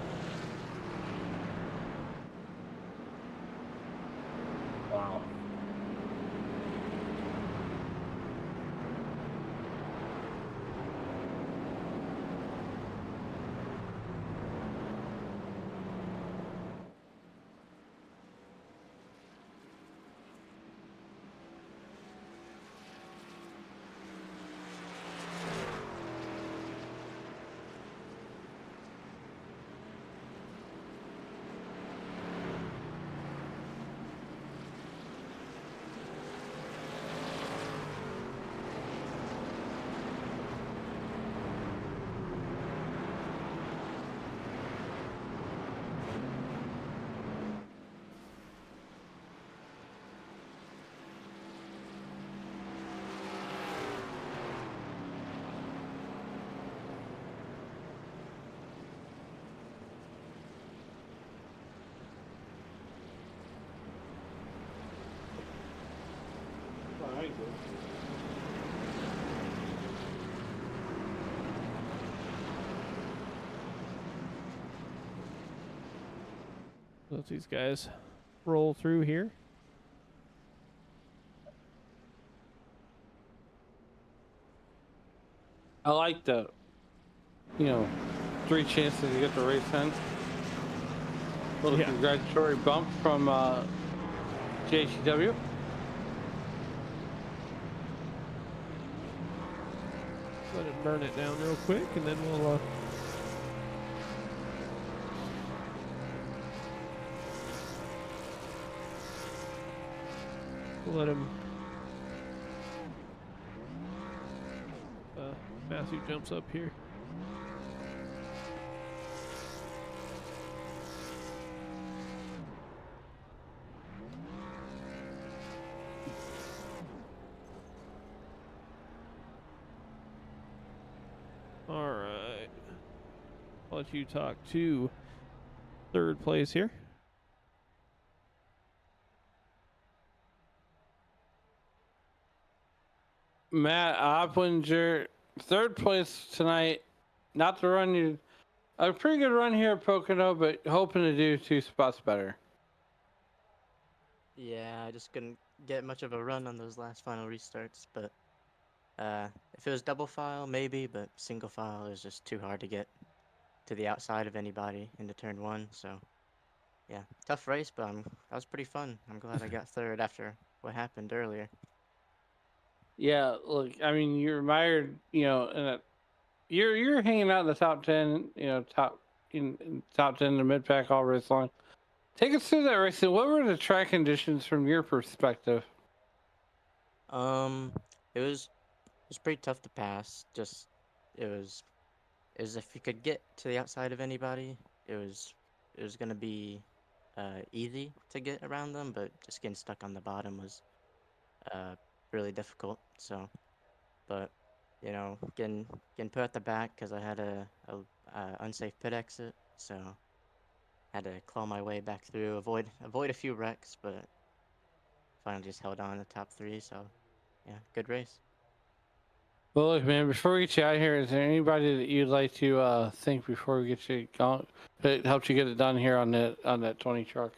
Wow. Let these guys roll through here. I like the, 3 chances to get the race in. Little Yeah. congratulatory bump from JCW. Let it burn it down real quick, and then we'll let him. Matthew jumps up here. All right. I'll let you talk to third place here. Matt Opplinger, 3rd place tonight. Not to run you a pretty good run here at Pocono, but hoping to do 2 spots better. Yeah, I just couldn't get much of a run on those last final restarts, but if it was double file, maybe, but single file is just too hard to get to the outside of anybody into turn 1, so yeah, tough race, but that was pretty fun. I'm glad I got 3rd after what happened earlier. Yeah, look, I mean, you're admired, you're hanging out in the top 10, in top 10 in the mid pack all race long. Take us through that race. And what were the track conditions from your perspective? It was pretty tough to pass. Just it was if you could get to the outside of anybody, it was gonna be easy to get around them, but just getting stuck on the bottom was really difficult. So, but getting put at the back because I had a unsafe pit exit, so had to claw my way back through, avoid a few wrecks, but finally just held on the top 3. So, yeah, good race. Well, look, man, before we get you out of here, is there anybody that you'd like to thank before we get you going that helped you get it done here on that 20 truck?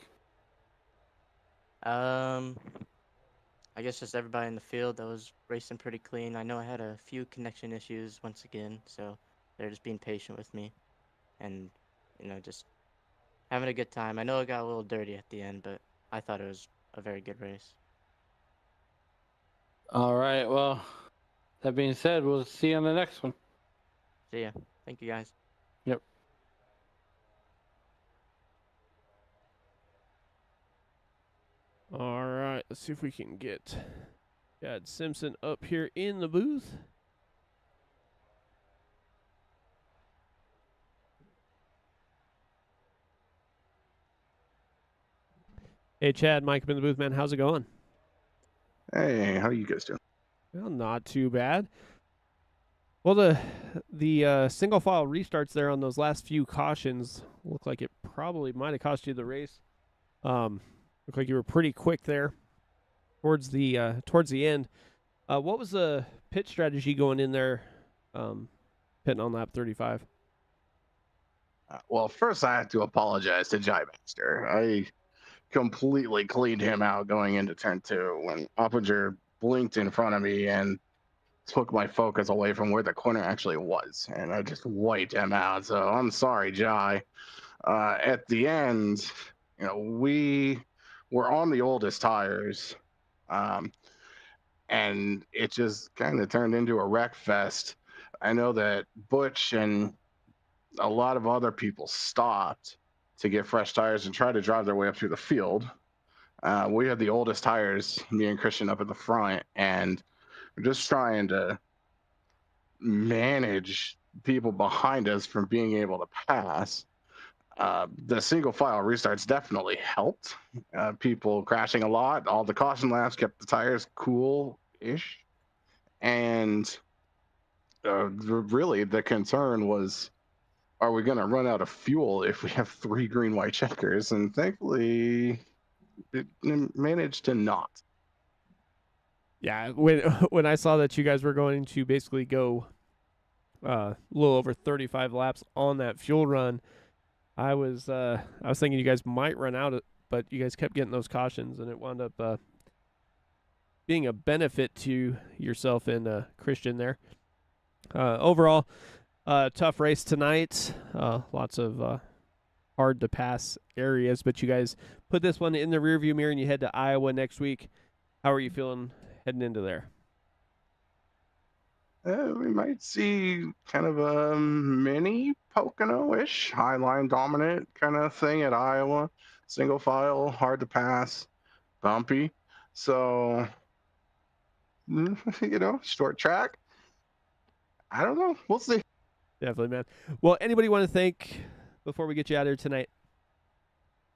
I guess just everybody in the field that was racing pretty clean. I know I had a few connection issues once again, so they're just being patient with me and, just having a good time. I know it got a little dirty at the end, but I thought it was a very good race. All right. Well, that being said, we'll see you on the next one. See ya. Thank you, guys. Yep. All right, let's see if we can get Chad Simpson up here in the booth. Hey, Chad, Mike up in the booth, man. How's it going? Hey, how are you guys doing? Well, not too bad. Well, the single file restarts there on those last few cautions look like it probably might have cost you the race. Looked like you were pretty quick there towards the end. What was the pit strategy going in there, pitting on lap 35? Well, first I have to apologize to Jymaster. I completely cleaned him out going into turn 2 when Oppinger blinked in front of me and took my focus away from where the corner actually was, and I just wiped him out. So I'm sorry, Jai. At the end, we were on the oldest tires, and it just kind of turned into a wreck fest. I know that Butch and a lot of other people stopped to get fresh tires and try to drive their way up through the field. We had the oldest tires, me and Christian, up at the front, and we're just trying to manage people behind us from being able to pass. The single file restarts definitely helped. People crashing a lot. All the caution laps kept the tires cool-ish. And really, the concern was, are we going to run out of fuel if we have 3 green-white checkers? And thankfully, it managed to not. Yeah, when I saw that you guys were going to basically go a little over 35 laps on that fuel run, I was thinking you guys might run out, but you guys kept getting those cautions, and it wound up being a benefit to yourself and Christian there. Overall, tough race tonight. Lots of hard to pass areas, but you guys put this one in the rearview mirror and you head to Iowa next week. How are you feeling heading into there? We might see kind of a mini Pocono-ish, high line dominant kind of thing at Iowa. Single file, hard to pass, bumpy. So, short track. I don't know. We'll see. Definitely, man. Well, anybody want to thank before we get you out of here tonight?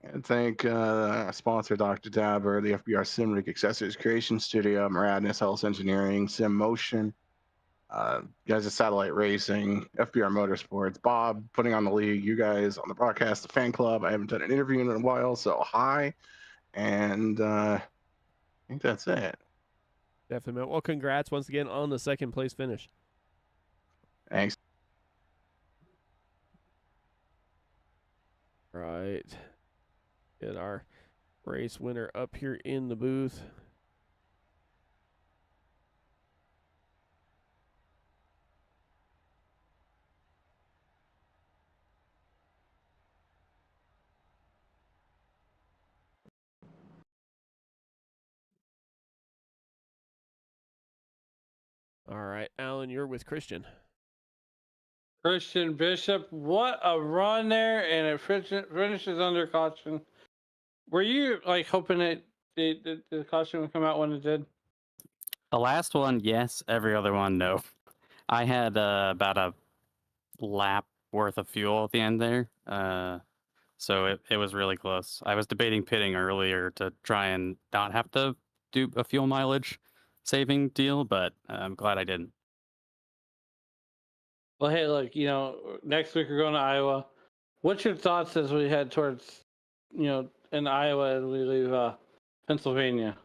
And thank our sponsor, Dr. Dabber, the FBR SimRig Accessories Creation Studio, Maradness Health Engineering, Sim Motion, guys at Satellite Racing, FBR Motorsports, Bob putting on the league, you guys on the broadcast, the fan club. I haven't done an interview in a while, so hi. And I think that's it. Definitely, man. Well, congrats once again on the second place finish. Thanks. Right. Get our race winner up here in the booth. All right, Alan, you're with Christian. Christian Bishop, what a run there, and it finishes under caution. Were you like hoping it the caution would come out when it did? The last one, yes. Every other one, no. I had about a lap worth of fuel at the end there. So it was really close. I was debating pitting earlier to try and not have to do a fuel mileage saving deal, but I'm glad I didn't. Well, hey, look, next week we're going to Iowa. What's your thoughts as we head towards, in Iowa and we leave Pennsylvania?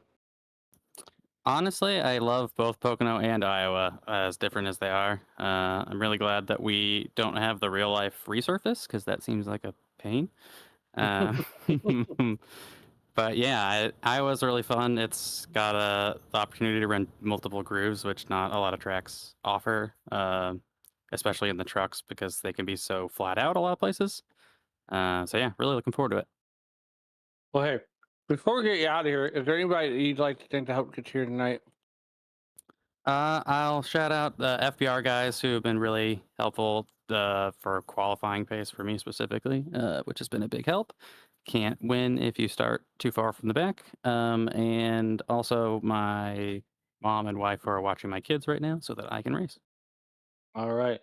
Honestly, I love both Pocono and Iowa, as different as they are. I'm really glad that we don't have the real life resurface, because that seems like a pain. But yeah, Iowa's really fun. It's got the opportunity to run multiple grooves, which not a lot of tracks offer, especially in the trucks, because they can be so flat out a lot of places. So yeah, really looking forward to it. Well, hey, before we get you out of here, is there anybody that you'd like to thank to help get you here tonight? I'll shout out the FBR guys who have been really helpful for qualifying pace for me specifically, which has been a big help. Can't win if you start too far from the back. And also my mom and wife who are watching my kids right now so that I can race. All right.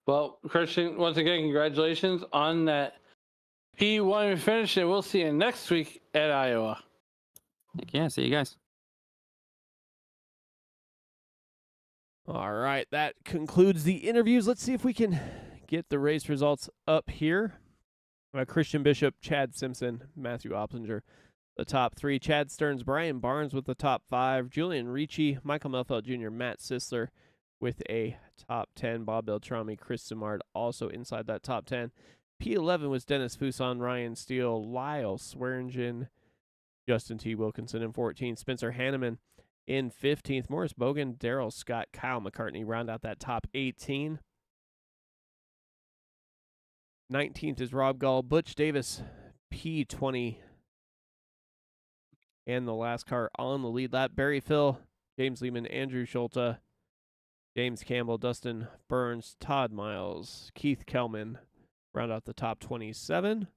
Well, Christian, once again, congratulations on that P1 finish, and we'll see you next week at Iowa. Heck yeah, see you guys. All right, that concludes the interviews. Let's see if we can get the race results up here. Christian Bishop, Chad Simpson, Matthew Opplinger, the top three. Chad Stearns, Brian Barnes with the top five. Julian Ricci, Michael Melfeld Jr., Matt Sisler with a top 10. Bob Beltrami, Chris Simard also inside that top 10. P11 was Dennis Fuson, Ryan Steele, Lyle Swearingen, Justin T. Wilkinson in 14. Spencer Hanneman in 15th. Morris Bogan, Daryl Scott, Kyle McCartney round out that top 18. 19th is Rob Gall, Butch Davis, P20. And the last car on the lead lap, Barry Phil, James Lehman, Andrew Schulte, James Campbell, Dustin Burns, Todd Miles, Keith Kelman round out the top 27.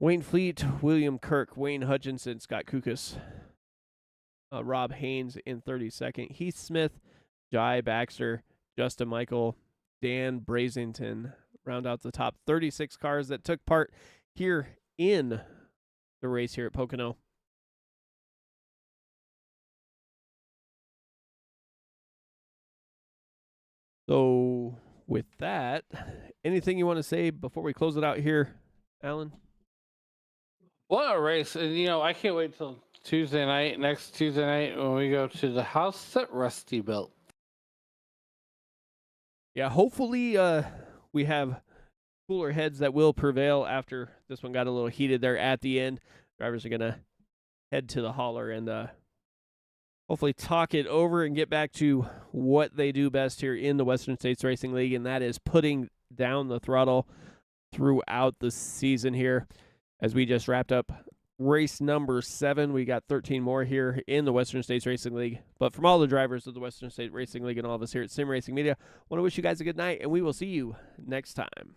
Wayne Fleet, William Kirk, Wayne Hutchinson, Scott Kukas, Rob Haynes in 32nd. Heath Smith, Jai Baxter, Justin Michael, Dan Brazington round out the top 36 cars that took part here in the race here at Pocono. So with that, anything you want to say before we close it out here, Alan? What a race. And, I can't wait till next Tuesday night, when we go to the house that Rusty built. Yeah, hopefully we have cooler heads that will prevail after this one got a little heated there at the end. Drivers are going to head to the hauler and hopefully talk it over and get back to what they do best here in the Western States Racing League, and that is putting down the throttle throughout the season here. As we just wrapped up race number 7, we got 13 more here in the Western States Racing League. But from all the drivers of the Western State Racing League and all of us here at Sim Racing Media, I want to wish you guys a good night, and we will see you next time.